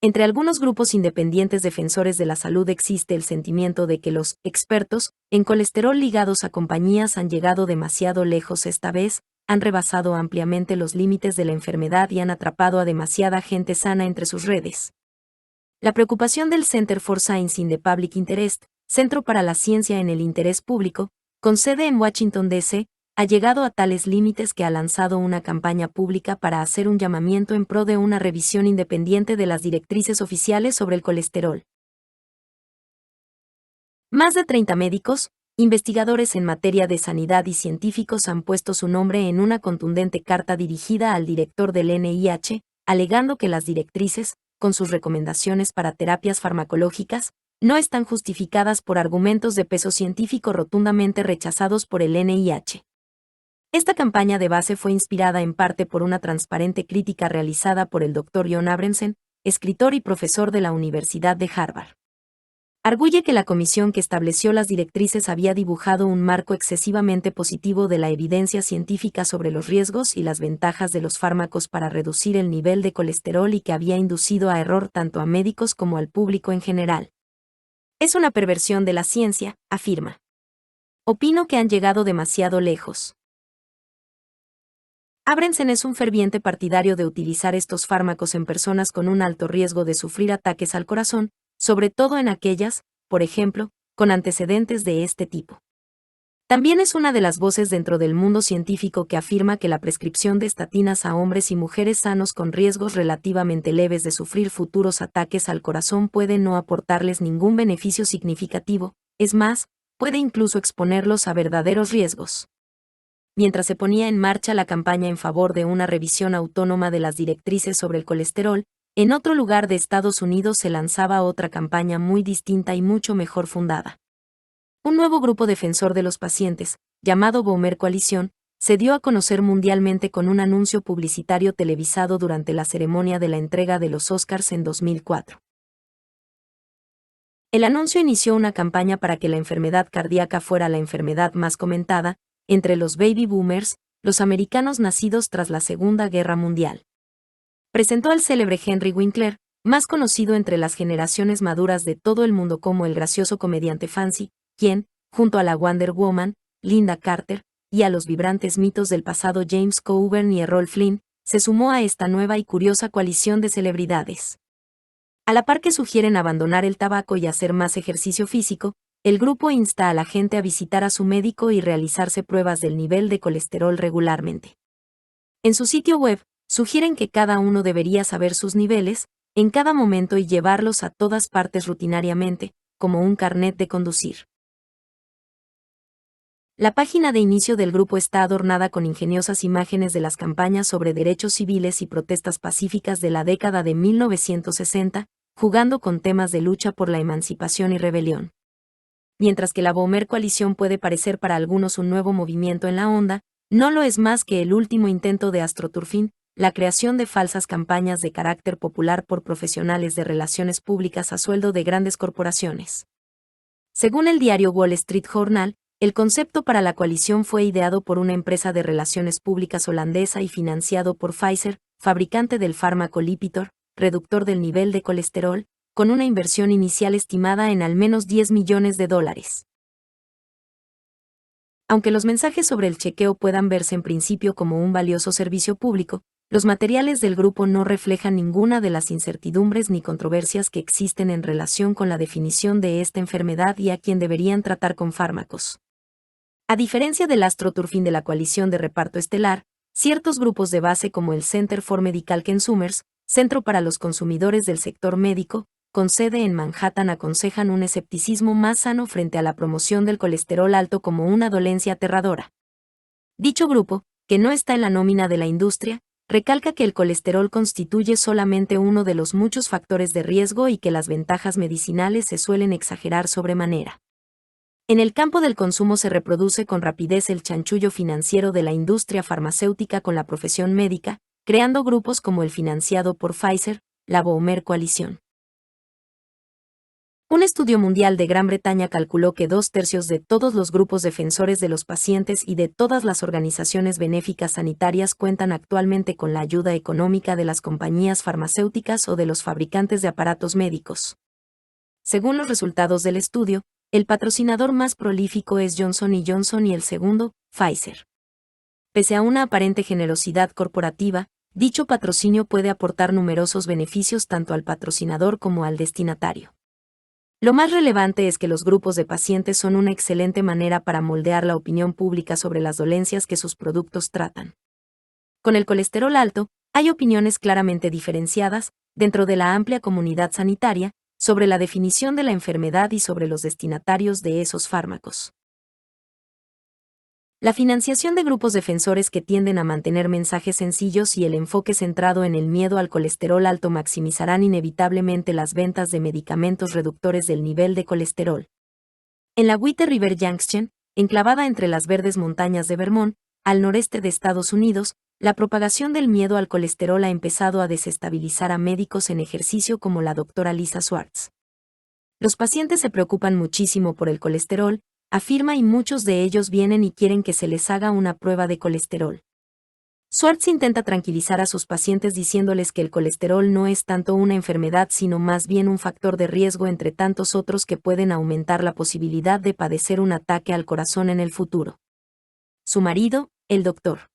Entre algunos grupos independientes defensores de la salud existe el sentimiento de que los expertos en colesterol ligados a compañías han llegado demasiado lejos esta vez, han rebasado ampliamente los límites de la enfermedad y han atrapado a demasiada gente sana entre sus redes. La preocupación del Center for Science in the Public Interest, Centro para la Ciencia en el Interés Público, con sede en Washington, D.C., ha llegado a tales límites que ha lanzado una campaña pública para hacer un llamamiento en pro de una revisión independiente de las directrices oficiales sobre el colesterol. Más de 30 médicos, investigadores en materia de sanidad y científicos han puesto su nombre en una contundente carta dirigida al director del NIH, alegando que las directrices, con sus recomendaciones para terapias farmacológicas, no están justificadas por argumentos de peso científico rotundamente rechazados por el NIH. Esta campaña de base fue inspirada en parte por una transparente crítica realizada por el Dr. John Abramson, escritor y profesor de la Universidad de Harvard. Arguye que la comisión que estableció las directrices había dibujado un marco excesivamente positivo de la evidencia científica sobre los riesgos y las ventajas de los fármacos para reducir el nivel de colesterol y que había inducido a error tanto a médicos como al público en general. Es una perversión de la ciencia, afirma. Opino que han llegado demasiado lejos. Abramson es un ferviente partidario de utilizar estos fármacos en personas con un alto riesgo de sufrir ataques al corazón, sobre todo en aquellas, por ejemplo, con antecedentes de este tipo. También es una de las voces dentro del mundo científico que afirma que la prescripción de estatinas a hombres y mujeres sanos con riesgos relativamente leves de sufrir futuros ataques al corazón puede no aportarles ningún beneficio significativo, es más, puede incluso exponerlos a verdaderos riesgos. Mientras se ponía en marcha la campaña en favor de una revisión autónoma de las directrices sobre el colesterol, en otro lugar de Estados Unidos se lanzaba otra campaña muy distinta y mucho mejor fundada. Un nuevo grupo defensor de los pacientes, llamado Boomer Coalition, se dio a conocer mundialmente con un anuncio publicitario televisado durante la ceremonia de la entrega de los Oscars en 2004. El anuncio inició una campaña para que la enfermedad cardíaca fuera la enfermedad más comentada entre los baby boomers, los americanos nacidos tras la Segunda Guerra Mundial. Presentó al célebre Henry Winkler, más conocido entre las generaciones maduras de todo el mundo como el gracioso comediante Fancy, quien, junto a la Wonder Woman, Linda Carter, y a los vibrantes mitos del pasado James Coburn y Errol Flynn, se sumó a esta nueva y curiosa coalición de celebridades. A la par que sugieren abandonar el tabaco y hacer más ejercicio físico, el grupo insta a la gente a visitar a su médico y realizarse pruebas del nivel de colesterol regularmente. En su sitio web, sugieren que cada uno debería saber sus niveles, en cada momento y llevarlos a todas partes rutinariamente, como un carnet de conducir. La página de inicio del grupo está adornada con ingeniosas imágenes de las campañas sobre derechos civiles y protestas pacíficas de la década de 1960, jugando con temas de lucha por la emancipación y rebelión. Mientras que la Boomer Coalition puede parecer para algunos un nuevo movimiento en la onda, no lo es más que el último intento de AstroTurfing, la creación de falsas campañas de carácter popular por profesionales de relaciones públicas a sueldo de grandes corporaciones. Según el diario Wall Street Journal, el concepto para la coalición fue ideado por una empresa de relaciones públicas holandesa y financiado por Pfizer, fabricante del fármaco Lipitor, reductor del nivel de colesterol, con una inversión inicial estimada en al menos $10 millones. Aunque los mensajes sobre el chequeo puedan verse en principio como un valioso servicio público, los materiales del grupo no reflejan ninguna de las incertidumbres ni controversias que existen en relación con la definición de esta enfermedad y a quien deberían tratar con fármacos. A diferencia del AstroTurfing de la coalición de reparto estelar, ciertos grupos de base como el Center for Medical Consumers, Centro para los Consumidores del Sector Médico, con sede en Manhattan aconsejan un escepticismo más sano frente a la promoción del colesterol alto como una dolencia aterradora. Dicho grupo, que no está en la nómina de la industria, recalca que el colesterol constituye solamente uno de los muchos factores de riesgo y que las ventajas medicinales se suelen exagerar sobremanera. En el campo del consumo se reproduce con rapidez el chanchullo financiero de la industria farmacéutica con la profesión médica, creando grupos como el financiado por Pfizer, la Boomer Coalition. Un estudio mundial de Gran Bretaña calculó que 2/3 de todos los grupos defensores de los pacientes y de todas las organizaciones benéficas sanitarias cuentan actualmente con la ayuda económica de las compañías farmacéuticas o de los fabricantes de aparatos médicos. Según los resultados del estudio, el patrocinador más prolífico es Johnson & Johnson y el segundo, Pfizer. Pese a una aparente generosidad corporativa, dicho patrocinio puede aportar numerosos beneficios tanto al patrocinador como al destinatario. Lo más relevante es que los grupos de pacientes son una excelente manera para moldear la opinión pública sobre las dolencias que sus productos tratan. Con el colesterol alto, hay opiniones claramente diferenciadas, dentro de la amplia comunidad sanitaria, sobre la definición de la enfermedad y sobre los destinatarios de esos fármacos. La financiación de grupos defensores que tienden a mantener mensajes sencillos y el enfoque centrado en el miedo al colesterol alto maximizarán inevitablemente las ventas de medicamentos reductores del nivel de colesterol. En la White River Junction, enclavada entre las verdes montañas de Vermont, al noreste de Estados Unidos, la propagación del miedo al colesterol ha empezado a desestabilizar a médicos en ejercicio como la doctora Lisa Swartz. Los pacientes se preocupan muchísimo por el colesterol, afirma, y muchos de ellos vienen y quieren que se les haga una prueba de colesterol. Swartz intenta tranquilizar a sus pacientes diciéndoles que el colesterol no es tanto una enfermedad sino más bien un factor de riesgo entre tantos otros que pueden aumentar la posibilidad de padecer un ataque al corazón en el futuro. Su marido, el Dr.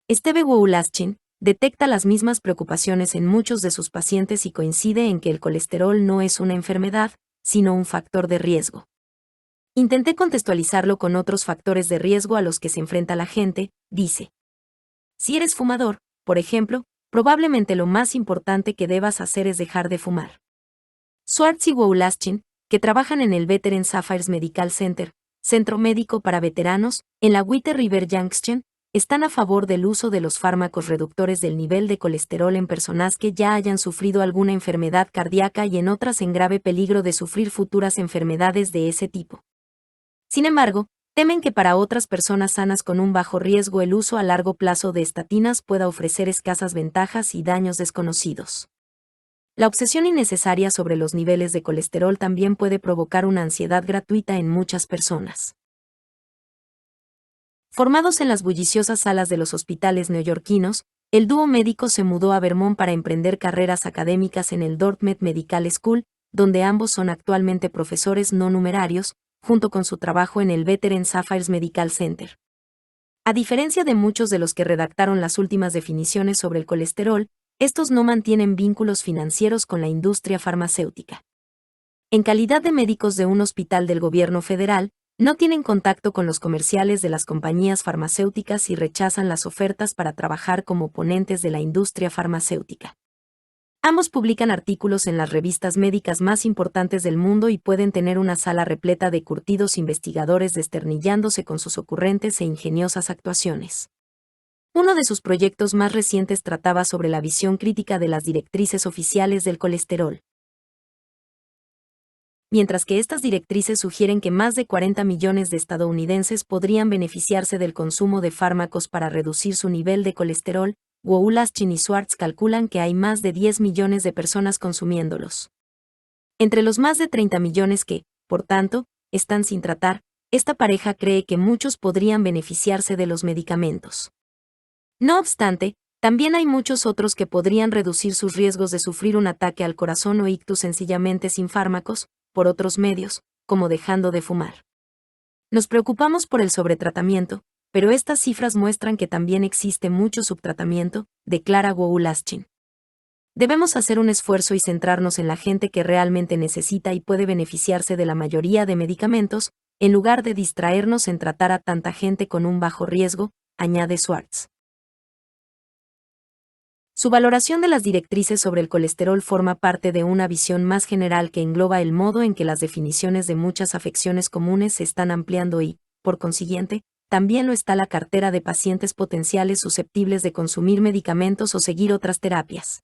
Steve Wowlaschin, detecta las mismas preocupaciones en muchos de sus pacientes y coincide en que el colesterol no es una enfermedad, sino un factor de riesgo. Intenté contextualizarlo con otros factores de riesgo a los que se enfrenta la gente, dice. Si eres fumador, por ejemplo, probablemente lo más importante que debas hacer es dejar de fumar. Swartz y Wowlaschin, que trabajan en el Veterans Affairs Medical Center, centro médico para veteranos, en la White River Junction, están a favor del uso de los fármacos reductores del nivel de colesterol en personas que ya hayan sufrido alguna enfermedad cardíaca y en otras en grave peligro de sufrir futuras enfermedades de ese tipo. Sin embargo, temen que para otras personas sanas con un bajo riesgo el uso a largo plazo de estatinas pueda ofrecer escasas ventajas y daños desconocidos. La obsesión innecesaria sobre los niveles de colesterol también puede provocar una ansiedad gratuita en muchas personas. Formados en las bulliciosas salas de los hospitales neoyorquinos, el dúo médico se mudó a Vermont para emprender carreras académicas en el Dartmouth Medical School, donde ambos son actualmente profesores no numerarios, junto con su trabajo en el Veterans Affairs Medical Center. A diferencia de muchos de los que redactaron las últimas definiciones sobre el colesterol, estos no mantienen vínculos financieros con la industria farmacéutica. En calidad de médicos de un hospital del gobierno federal, no tienen contacto con los comerciales de las compañías farmacéuticas y rechazan las ofertas para trabajar como ponentes de la industria farmacéutica. Ambos publican artículos en las revistas médicas más importantes del mundo y pueden tener una sala repleta de curtidos investigadores desternillándose con sus ocurrentes e ingeniosas actuaciones. Uno de sus proyectos más recientes trataba sobre la visión crítica de las directrices oficiales del colesterol. mientras que estas directrices sugieren que más de 40 millones de estadounidenses podrían beneficiarse del consumo de fármacos para reducir su nivel de colesterol. Wu, Laschin y Swartz calculan que hay más de 10 millones de personas consumiéndolos. Entre los más de 30 millones que, por tanto, están sin tratar, esta pareja cree que muchos podrían beneficiarse de los medicamentos. No obstante, también hay muchos otros que podrían reducir sus riesgos de sufrir un ataque al corazón o ictus sencillamente sin fármacos, por otros medios, como dejando de fumar. Nos preocupamos por el sobretratamiento, pero estas cifras muestran que también existe mucho subtratamiento, declara Wu Laschin. Debemos hacer un esfuerzo y centrarnos en la gente que realmente necesita y puede beneficiarse de la mayoría de medicamentos, en lugar de distraernos en tratar a tanta gente con un bajo riesgo, añade Swartz. Su valoración de las directrices sobre el colesterol forma parte de una visión más general que engloba el modo en que las definiciones de muchas afecciones comunes se están ampliando y, por consiguiente, también lo está la cartera de pacientes potenciales susceptibles de consumir medicamentos o seguir otras terapias.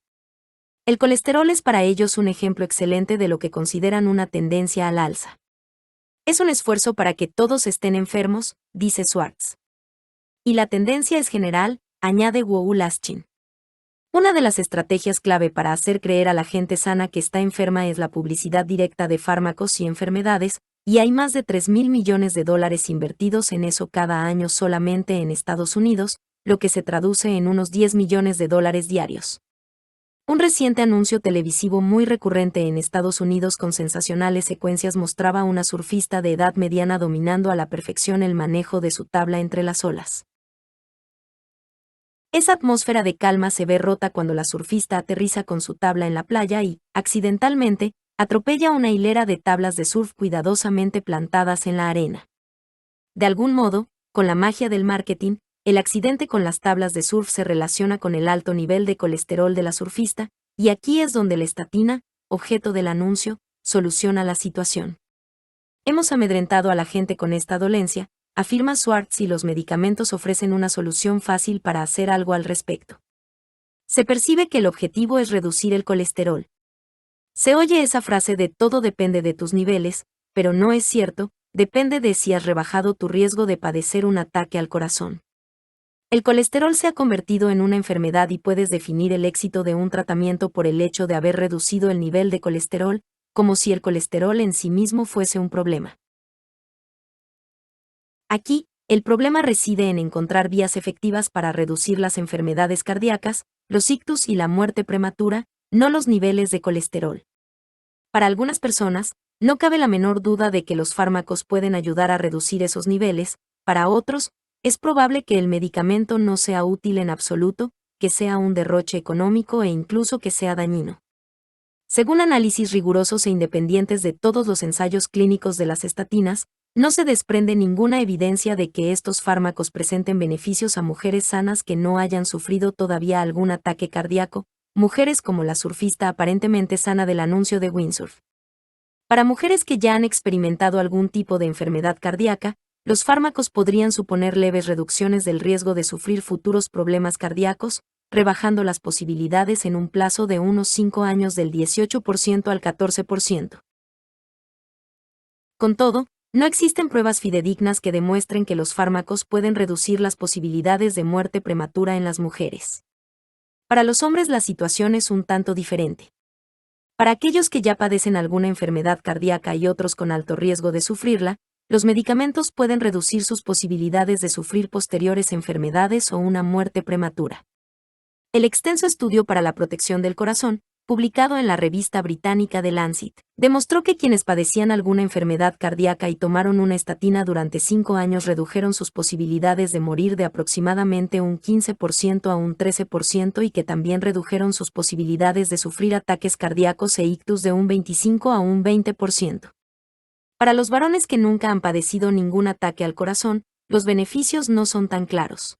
El colesterol es para ellos un ejemplo excelente de lo que consideran una tendencia al alza. Es un esfuerzo para que todos estén enfermos, dice Swartz. Y la tendencia es general, añade Wu Laschin. Una de las estrategias clave para hacer creer a la gente sana que está enferma es la publicidad directa de fármacos y enfermedades, y hay más de 3.000 millones de dólares invertidos en eso cada año solamente en Estados Unidos, lo que se traduce en unos 10 millones de dólares diarios. Un reciente anuncio televisivo muy recurrente en Estados Unidos con sensacionales secuencias mostraba a una surfista de edad mediana dominando a la perfección el manejo de su tabla entre las olas. Esa atmósfera de calma se ve rota cuando la surfista aterriza con su tabla en la playa y, accidentalmente, atropella una hilera de tablas de surf cuidadosamente plantadas en la arena. De algún modo, con la magia del marketing, el accidente con las tablas de surf se relaciona con el alto nivel de colesterol de la surfista, y aquí es donde la estatina, objeto del anuncio, soluciona la situación. Hemos amedrentado a la gente con esta dolencia, afirma Swartz, y los medicamentos ofrecen una solución fácil para hacer algo al respecto. Se percibe que el objetivo es reducir el colesterol. Se oye esa frase de todo depende de tus niveles, pero no es cierto, depende de si has rebajado tu riesgo de padecer un ataque al corazón. El colesterol se ha convertido en una enfermedad y puedes definir el éxito de un tratamiento por el hecho de haber reducido el nivel de colesterol, como si el colesterol en sí mismo fuese un problema. Aquí, el problema reside en encontrar vías efectivas para reducir las enfermedades cardíacas, los ictus y la muerte prematura, no los niveles de colesterol. Para algunas personas, no cabe la menor duda de que los fármacos pueden ayudar a reducir esos niveles, para otros, es probable que el medicamento no sea útil en absoluto, que sea un derroche económico e incluso que sea dañino. Según análisis rigurosos e independientes de todos los ensayos clínicos de las estatinas, no se desprende ninguna evidencia de que estos fármacos presenten beneficios a mujeres sanas que no hayan sufrido todavía algún ataque cardíaco, mujeres como la surfista aparentemente sana del anuncio de windsurf. Para mujeres que ya han experimentado algún tipo de enfermedad cardíaca, los fármacos podrían suponer leves reducciones del riesgo de sufrir futuros problemas cardíacos, rebajando las posibilidades en un plazo de unos 5 años del 18% al 14%. Con todo, no existen pruebas fidedignas que demuestren que los fármacos pueden reducir las posibilidades de muerte prematura en las mujeres. Para los hombres la situación es un tanto diferente. Para aquellos que ya padecen alguna enfermedad cardíaca y otros con alto riesgo de sufrirla, los medicamentos pueden reducir sus posibilidades de sufrir posteriores enfermedades o una muerte prematura. El extenso estudio para la protección del corazón, publicado en la revista británica The Lancet, demostró que quienes padecían alguna enfermedad cardíaca y tomaron una estatina durante 5 años redujeron sus posibilidades de morir de aproximadamente un 15% a un 13% y que también redujeron sus posibilidades de sufrir ataques cardíacos e ictus de un 25 a un 20%. Para los varones que nunca han padecido ningún ataque al corazón, los beneficios no son tan claros.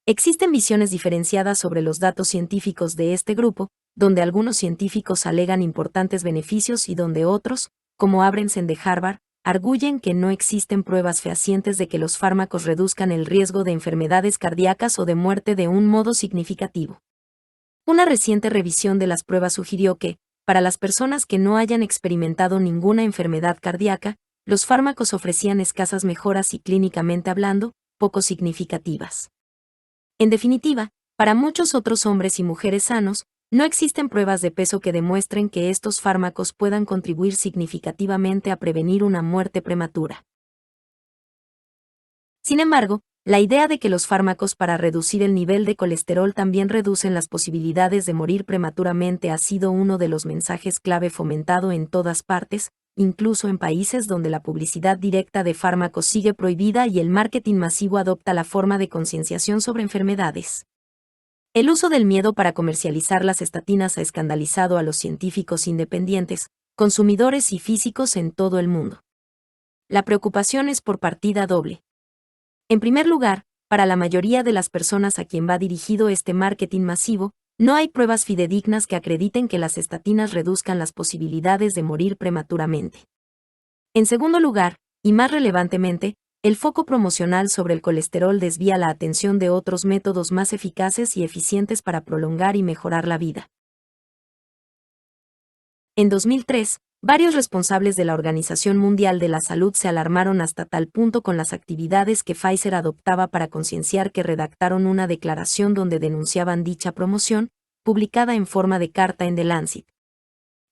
Existen visiones diferenciadas sobre los datos científicos de este grupo, donde algunos científicos alegan importantes beneficios y donde otros, como Abramson de Harvard, arguyen que no existen pruebas fehacientes de que los fármacos reduzcan el riesgo de enfermedades cardíacas o de muerte de un modo significativo. Una reciente revisión de las pruebas sugirió que, para las personas que no hayan experimentado ninguna enfermedad cardíaca, los fármacos ofrecían escasas mejoras y clínicamente hablando, poco significativas. En definitiva, para muchos otros hombres y mujeres sanos, no existen pruebas de peso que demuestren que estos fármacos puedan contribuir significativamente a prevenir una muerte prematura. Sin embargo, la idea de que los fármacos para reducir el nivel de colesterol también reducen las posibilidades de morir prematuramente ha sido uno de los mensajes clave fomentado en todas partes, incluso en países donde la publicidad directa de fármacos sigue prohibida y el marketing masivo adopta la forma de concienciación sobre enfermedades. El uso del miedo para comercializar las estatinas ha escandalizado a los científicos independientes, consumidores y físicos en todo el mundo. La preocupación es por partida doble. En primer lugar, para la mayoría de las personas a quien va dirigido este marketing masivo, no hay pruebas fidedignas que acrediten que las estatinas reduzcan las posibilidades de morir prematuramente. En segundo lugar, y más relevantemente, el foco promocional sobre el colesterol desvía la atención de otros métodos más eficaces y eficientes para prolongar y mejorar la vida. En 2003, varios responsables de la Organización Mundial de la Salud se alarmaron hasta tal punto con las actividades que Pfizer adoptaba para concienciar que redactaron una declaración donde denunciaban dicha promoción, publicada en forma de carta en The Lancet.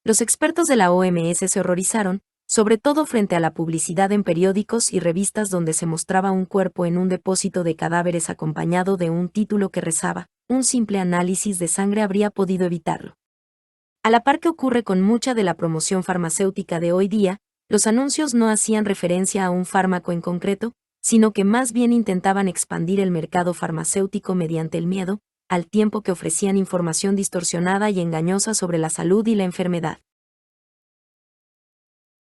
Los expertos de la OMS se horrorizaron, sobre todo frente a la publicidad en periódicos y revistas donde se mostraba un cuerpo en un depósito de cadáveres acompañado de un título que rezaba, un simple análisis de sangre habría podido evitarlo. A la par que ocurre con mucha de la promoción farmacéutica de hoy día, los anuncios no hacían referencia a un fármaco en concreto, sino que más bien intentaban expandir el mercado farmacéutico mediante el miedo, al tiempo que ofrecían información distorsionada y engañosa sobre la salud y la enfermedad.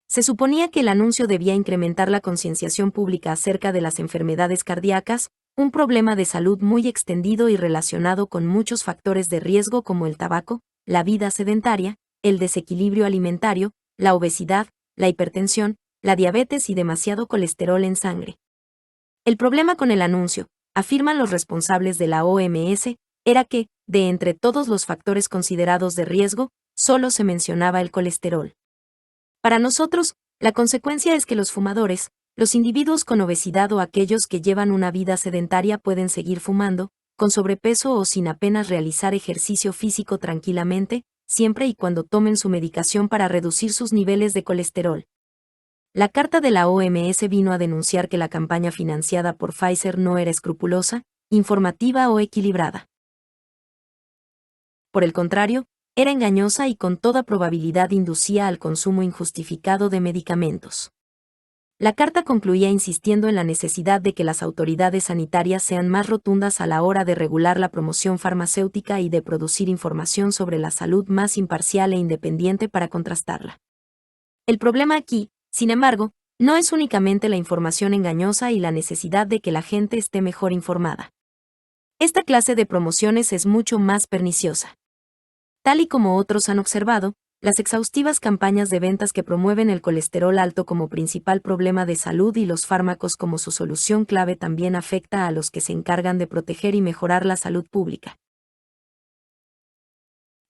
Se suponía que el anuncio debía incrementar la concienciación pública acerca de las enfermedades cardíacas, un problema de salud muy extendido y relacionado con muchos factores de riesgo como el tabaco, la vida sedentaria, el desequilibrio alimentario, la obesidad, la hipertensión, la diabetes y demasiado colesterol en sangre. El problema con el anuncio, afirman los responsables de la OMS, era que, de entre todos los factores considerados de riesgo, solo se mencionaba el colesterol. Para nosotros, la consecuencia es que los fumadores, los individuos con obesidad o aquellos que llevan una vida sedentaria pueden seguir fumando, con sobrepeso o sin apenas realizar ejercicio físico tranquilamente, siempre y cuando tomen su medicación para reducir sus niveles de colesterol. La carta de la OMS vino a denunciar que la campaña financiada por Pfizer no era escrupulosa, informativa o equilibrada. Por el contrario, era engañosa y con toda probabilidad inducía al consumo injustificado de medicamentos. La carta concluía insistiendo en la necesidad de que las autoridades sanitarias sean más rotundas a la hora de regular la promoción farmacéutica y de producir información sobre la salud más imparcial e independiente para contrastarla. El problema aquí, sin embargo, no es únicamente la información engañosa y la necesidad de que la gente esté mejor informada. Esta clase de promociones es mucho más perniciosa. Tal y como otros han observado, las exhaustivas campañas de ventas que promueven el colesterol alto como principal problema de salud y los fármacos como su solución clave también afecta a los que se encargan de proteger y mejorar la salud pública.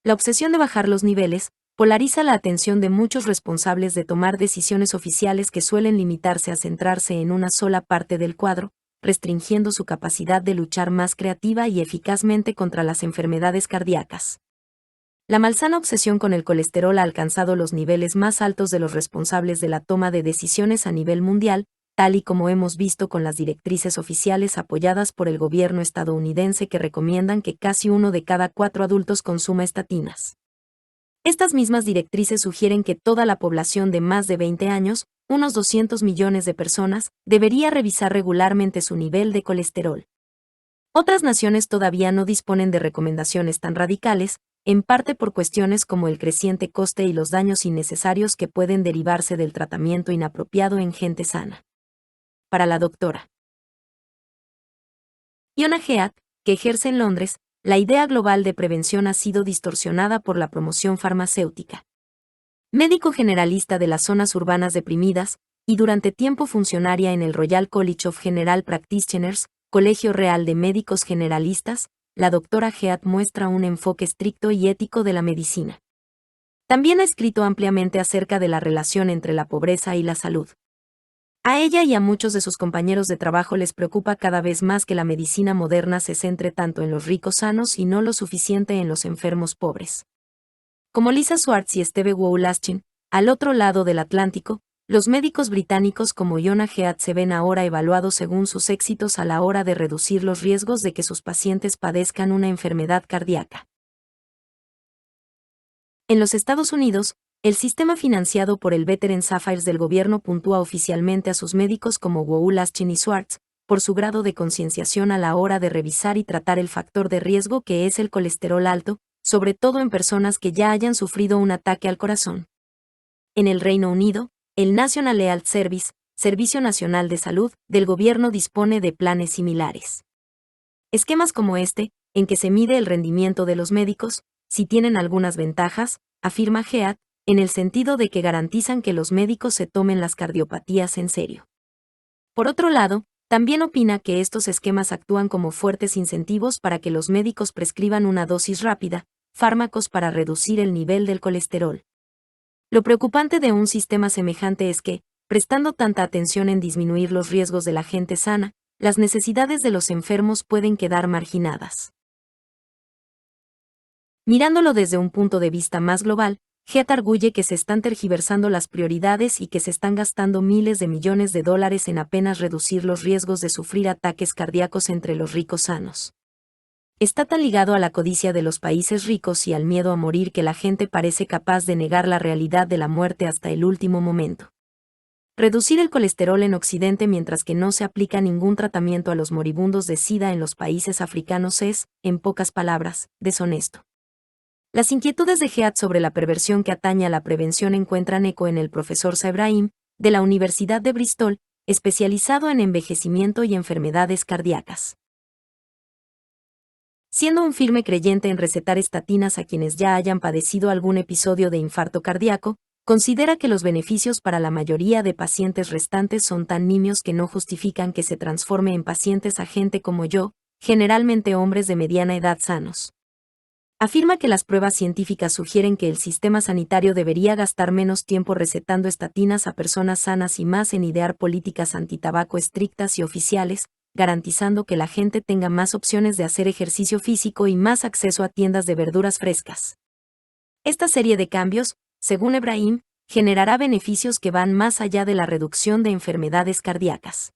La obsesión de bajar los niveles polariza la atención de muchos responsables de tomar decisiones oficiales que suelen limitarse a centrarse en una sola parte del cuadro, restringiendo su capacidad de luchar más creativa y eficazmente contra las enfermedades cardíacas. La malsana obsesión con el colesterol ha alcanzado los niveles más altos de los responsables de la toma de decisiones a nivel mundial, tal y como hemos visto con las directrices oficiales apoyadas por el gobierno estadounidense que recomiendan que casi 1 de cada 4 adultos consuma estatinas. Estas mismas directrices sugieren que toda la población de más de 20 años, unos 200 millones de personas, debería revisar regularmente su nivel de colesterol. Otras naciones todavía no disponen de recomendaciones tan radicales, en parte por cuestiones como el creciente coste y los daños innecesarios que pueden derivarse del tratamiento inapropiado en gente sana. Para la doctora Fiona Head, que ejerce en Londres, la idea global de prevención ha sido distorsionada por la promoción farmacéutica. Médico generalista de las zonas urbanas deprimidas, y durante tiempo funcionaria en el Royal College of General Practitioners, Colegio Real de Médicos Generalistas, la doctora Head muestra un enfoque estricto y ético de la medicina. También ha escrito ampliamente acerca de la relación entre la pobreza y la salud. A ella y a muchos de sus compañeros de trabajo les preocupa cada vez más que la medicina moderna se centre tanto en los ricos sanos y no lo suficiente en los enfermos pobres. Como Lisa Swartz y Steve Wowlashchin, al otro lado del Atlántico, los médicos británicos como Yona Head se ven ahora evaluados según sus éxitos a la hora de reducir los riesgos de que sus pacientes padezcan una enfermedad cardíaca. En los Estados Unidos, el sistema financiado por el Veterans Affairs del gobierno puntúa oficialmente a sus médicos como Wowlashchin y Swartz, por su grado de concienciación a la hora de revisar y tratar el factor de riesgo que es el colesterol alto, sobre todo en personas que ya hayan sufrido un ataque al corazón. En el Reino Unido, el National Health Service, Servicio Nacional de Salud, del gobierno dispone de planes similares. Esquemas como este, en que se mide el rendimiento de los médicos, si tienen algunas ventajas, afirma Head, en el sentido de que garantizan que los médicos se tomen las cardiopatías en serio. Por otro lado, también opina que estos esquemas actúan como fuertes incentivos para que los médicos prescriban una dosis rápida, fármacos para reducir el nivel del colesterol. Lo preocupante de un sistema semejante es que, prestando tanta atención en disminuir los riesgos de la gente sana, las necesidades de los enfermos pueden quedar marginadas. Mirándolo desde un punto de vista más global, Head arguye que se están tergiversando las prioridades y que se están gastando miles de millones de dólares en apenas reducir los riesgos de sufrir ataques cardíacos entre los ricos sanos. Está tan ligado a la codicia de los países ricos y al miedo a morir que la gente parece capaz de negar la realidad de la muerte hasta el último momento. Reducir el colesterol en Occidente mientras que no se aplica ningún tratamiento a los moribundos de SIDA en los países africanos es, en pocas palabras, deshonesto. Las inquietudes de Head sobre la perversión que atañe a la prevención encuentran eco en el profesor Sabrahim, de la Universidad de Bristol, especializado en envejecimiento y enfermedades cardíacas. Siendo un firme creyente en recetar estatinas a quienes ya hayan padecido algún episodio de infarto cardíaco, considera que los beneficios para la mayoría de pacientes restantes son tan nimios que no justifican que se transforme en pacientes a gente como yo, generalmente hombres de mediana edad sanos. Afirma que las pruebas científicas sugieren que el sistema sanitario debería gastar menos tiempo recetando estatinas a personas sanas y más en idear políticas antitabaco estrictas y oficiales, garantizando que la gente tenga más opciones de hacer ejercicio físico y más acceso a tiendas de verduras frescas. Esta serie de cambios, según Ebrahim, generará beneficios que van más allá de la reducción de enfermedades cardíacas.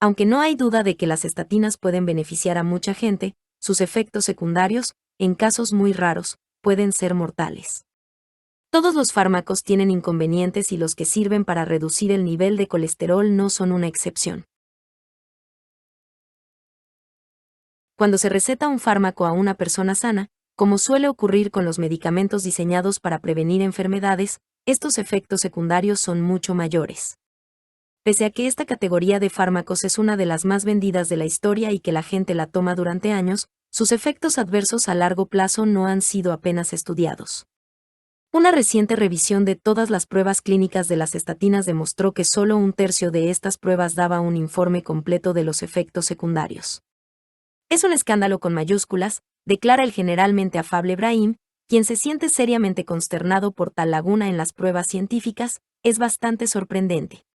Aunque no hay duda de que las estatinas pueden beneficiar a mucha gente, sus efectos secundarios, en casos muy raros, pueden ser mortales. Todos los fármacos tienen inconvenientes y los que sirven para reducir el nivel de colesterol no son una excepción. Cuando se receta un fármaco a una persona sana, como suele ocurrir con los medicamentos diseñados para prevenir enfermedades, estos efectos secundarios son mucho mayores. Pese a que esta categoría de fármacos es una de las más vendidas de la historia y que la gente la toma durante años, sus efectos adversos a largo plazo no han sido apenas estudiados. Una reciente revisión de todas las pruebas clínicas de las estatinas demostró que solo un tercio de estas pruebas daba un informe completo de los efectos secundarios. Es un escándalo con mayúsculas, declara el generalmente afable Ebrahim, quien se siente seriamente consternado por tal laguna en las pruebas científicas, es bastante sorprendente.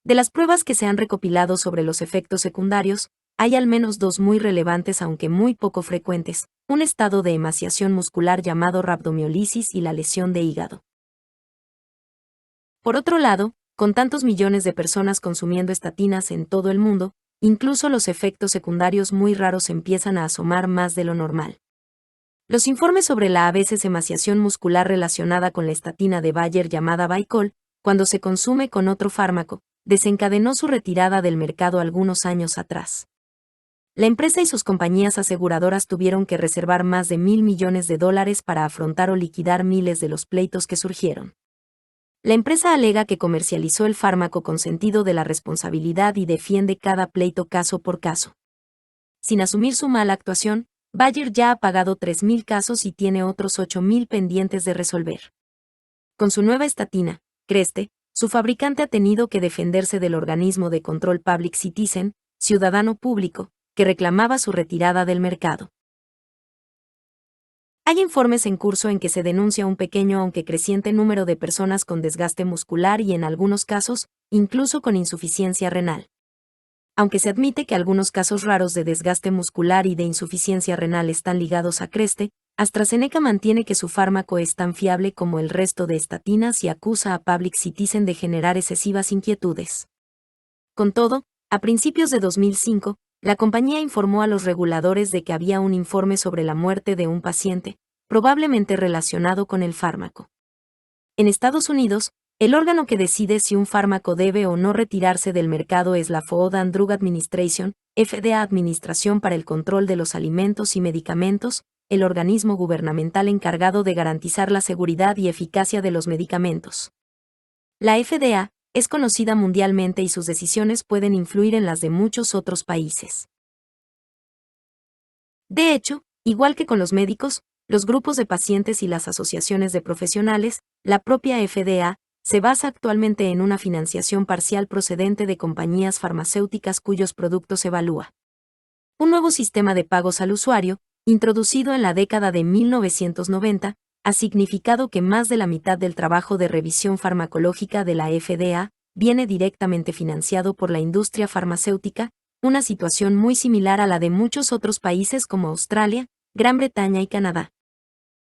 De las pruebas que se han recopilado sobre los efectos secundarios, hay al menos dos muy relevantes aunque muy poco frecuentes, un estado de emaciación muscular llamado rabdomiólisis y la lesión de hígado. Por otro lado, con tantos millones de personas consumiendo estatinas en todo el mundo, incluso los efectos secundarios muy raros empiezan a asomar más de lo normal. Los informes sobre la a veces emaciación muscular relacionada con la estatina de Bayer llamada Bicol, cuando se consume con otro fármaco, desencadenó su retirada del mercado algunos años atrás. La empresa y sus compañías aseguradoras tuvieron que reservar más de $1.000 millones para afrontar o liquidar miles de los pleitos que surgieron. La empresa alega que comercializó el fármaco con sentido de la responsabilidad y defiende cada pleito caso por caso. Sin asumir su mala actuación, Bayer ya ha pagado 3.000 casos y tiene otros 8.000 pendientes de resolver. Con su nueva estatina, Creste, su fabricante ha tenido que defenderse del organismo de control Public Citizen, ciudadano público, que reclamaba su retirada del mercado. Hay informes en curso en que se denuncia un pequeño aunque creciente número de personas con desgaste muscular y en algunos casos, incluso con insuficiencia renal. Aunque se admite que algunos casos raros de desgaste muscular y de insuficiencia renal están ligados a creste, AstraZeneca mantiene que su fármaco es tan fiable como el resto de estatinas y acusa a Public Citizen de generar excesivas inquietudes. Con todo, a principios de 2005, la compañía informó a los reguladores de que había un informe sobre la muerte de un paciente, probablemente relacionado con el fármaco. En Estados Unidos, el órgano que decide si un fármaco debe o no retirarse del mercado es la Food and Drug Administration, FDA, Administración para el Control de los Alimentos y Medicamentos, el organismo gubernamental encargado de garantizar la seguridad y eficacia de los medicamentos. La FDA es conocida mundialmente y sus decisiones pueden influir en las de muchos otros países. De hecho, igual que con los médicos, los grupos de pacientes y las asociaciones de profesionales, la propia FDA se basa actualmente en una financiación parcial procedente de compañías farmacéuticas cuyos productos evalúa. Un nuevo sistema de pagos al usuario, introducido en la década de 1990, ha significado que más de la mitad del trabajo de revisión farmacológica de la FDA viene directamente financiado por la industria farmacéutica, una situación muy similar a la de muchos otros países como Australia, Gran Bretaña y Canadá.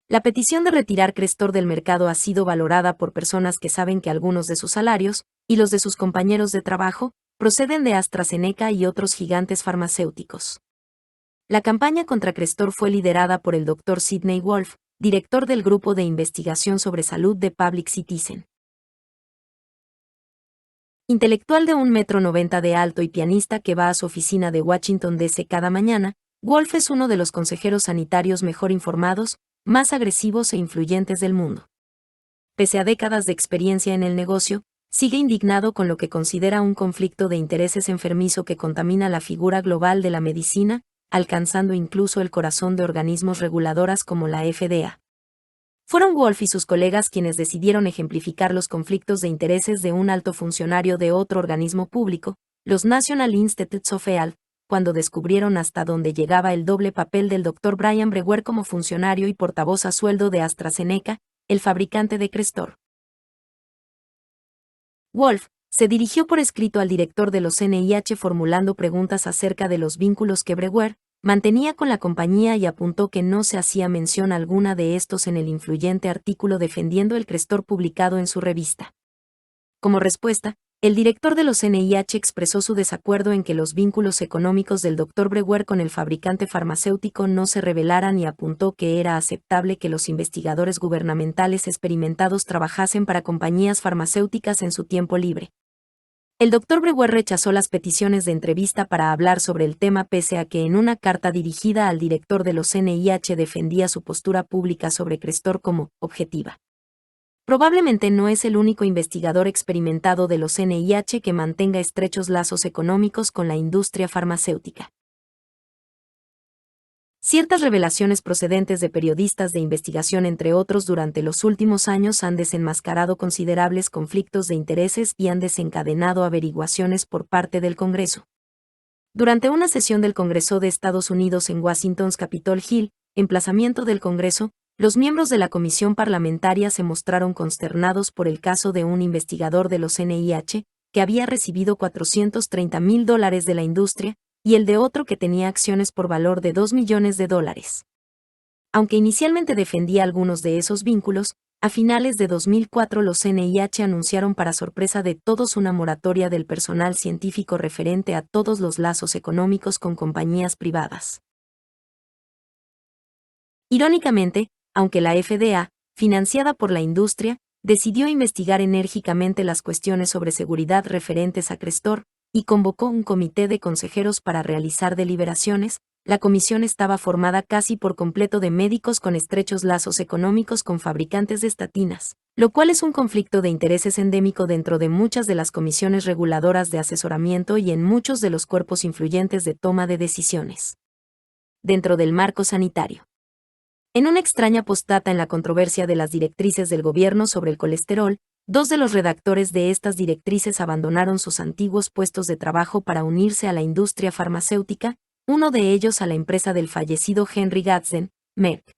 La petición de retirar Crestor del mercado ha sido valorada por personas que saben que algunos de sus salarios, y los de sus compañeros de trabajo, proceden de AstraZeneca y otros gigantes farmacéuticos. La campaña contra Crestor fue liderada por el Dr. Sidney Wolf, director del Grupo de Investigación sobre Salud de Public Citizen. Intelectual de 1,90 m de alto y pianista que va a su oficina de Washington, D.C. cada mañana, Wolf es uno de los consejeros sanitarios mejor informados, más agresivos e influyentes del mundo. Pese a décadas de experiencia en el negocio, sigue indignado con lo que considera un conflicto de intereses enfermizo que contamina la figura global de la medicina, alcanzando incluso el corazón de organismos reguladoras como la FDA. Fueron Wolf y sus colegas quienes decidieron ejemplificar los conflictos de intereses de un alto funcionario de otro organismo público, los National Institutes of Health, cuando descubrieron hasta dónde llegaba el doble papel del Dr. Brian Brewer como funcionario y portavoz a sueldo de AstraZeneca, el fabricante de Crestor. Wolf se dirigió por escrito al director de los NIH formulando preguntas acerca de los vínculos que Brewer mantenía con la compañía y apuntó que no se hacía mención alguna de estos en el influyente artículo defendiendo el Crestor publicado en su revista. Como respuesta, el director de los NIH expresó su desacuerdo en que los vínculos económicos del Dr. Brewer con el fabricante farmacéutico no se revelaran y apuntó que era aceptable que los investigadores gubernamentales experimentados trabajasen para compañías farmacéuticas en su tiempo libre. El Dr. Brewer rechazó las peticiones de entrevista para hablar sobre el tema pese a que en una carta dirigida al director de los NIH defendía su postura pública sobre Crestor como objetiva. Probablemente no es el único investigador experimentado de los NIH que mantenga estrechos lazos económicos con la industria farmacéutica. Ciertas revelaciones procedentes de periodistas de investigación, entre otros, durante los últimos años han desenmascarado considerables conflictos de intereses y han desencadenado averiguaciones por parte del Congreso. Durante una sesión del Congreso de Estados Unidos en Washington's Capitol Hill, emplazamiento del Congreso, los miembros de la comisión parlamentaria se mostraron consternados por el caso de un investigador de los NIH, que había recibido $430,000 de la industria, y el de otro que tenía acciones por valor de $2 millones. Aunque inicialmente defendía algunos de esos vínculos, a finales de 2004 los NIH anunciaron para sorpresa de todos una moratoria del personal científico referente a todos los lazos económicos con compañías privadas. Irónicamente, aunque la FDA, financiada por la industria, decidió investigar enérgicamente las cuestiones sobre seguridad referentes a Crestor, y convocó un comité de consejeros para realizar deliberaciones, la comisión estaba formada casi por completo de médicos con estrechos lazos económicos con fabricantes de estatinas, lo cual es un conflicto de intereses endémico dentro de muchas de las comisiones reguladoras de asesoramiento y en muchos de los cuerpos influyentes de toma de decisiones. Dentro del marco sanitario. En una extraña postdata en la controversia de las directrices del gobierno sobre el colesterol, 2 de los redactores de estas directrices abandonaron sus antiguos puestos de trabajo para unirse a la industria farmacéutica, uno de ellos a la empresa del fallecido Henry Gadsden, Merck.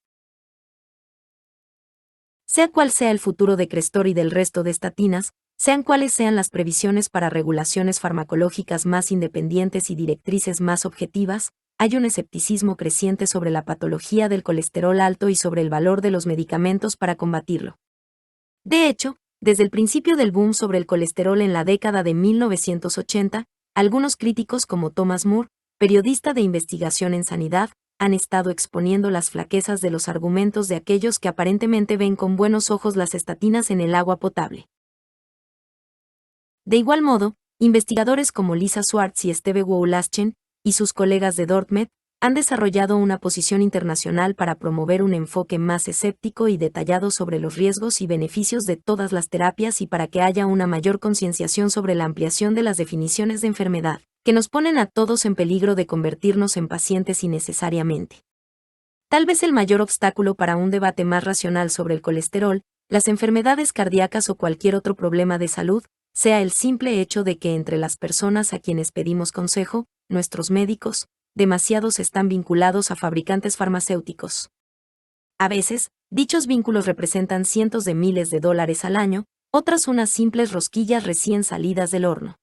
Sea cual sea el futuro de Crestor y del resto de estatinas, sean cuales sean las previsiones para regulaciones farmacológicas más independientes y directrices más objetivas, hay un escepticismo creciente sobre la patología del colesterol alto y sobre el valor de los medicamentos para combatirlo. De hecho, desde el principio del boom sobre el colesterol en la década de 1980, algunos críticos como Thomas Moore, periodista de investigación en sanidad, han estado exponiendo las flaquezas de los argumentos de aquellos que aparentemente ven con buenos ojos las estatinas en el agua potable. De igual modo, investigadores como Lisa Swartz y Steve Woolaschen, y sus colegas de Dartmouth, han desarrollado una posición internacional para promover un enfoque más escéptico y detallado sobre los riesgos y beneficios de todas las terapias y para que haya una mayor concienciación sobre la ampliación de las definiciones de enfermedad, que nos ponen a todos en peligro de convertirnos en pacientes innecesariamente. Tal vez el mayor obstáculo para un debate más racional sobre el colesterol, las enfermedades cardíacas o cualquier otro problema de salud, sea el simple hecho de que entre las personas a quienes pedimos consejo, nuestros médicos, demasiados están vinculados a fabricantes farmacéuticos. A veces, dichos vínculos representan cientos de miles de dólares al año, otras unas simples rosquillas recién salidas del horno.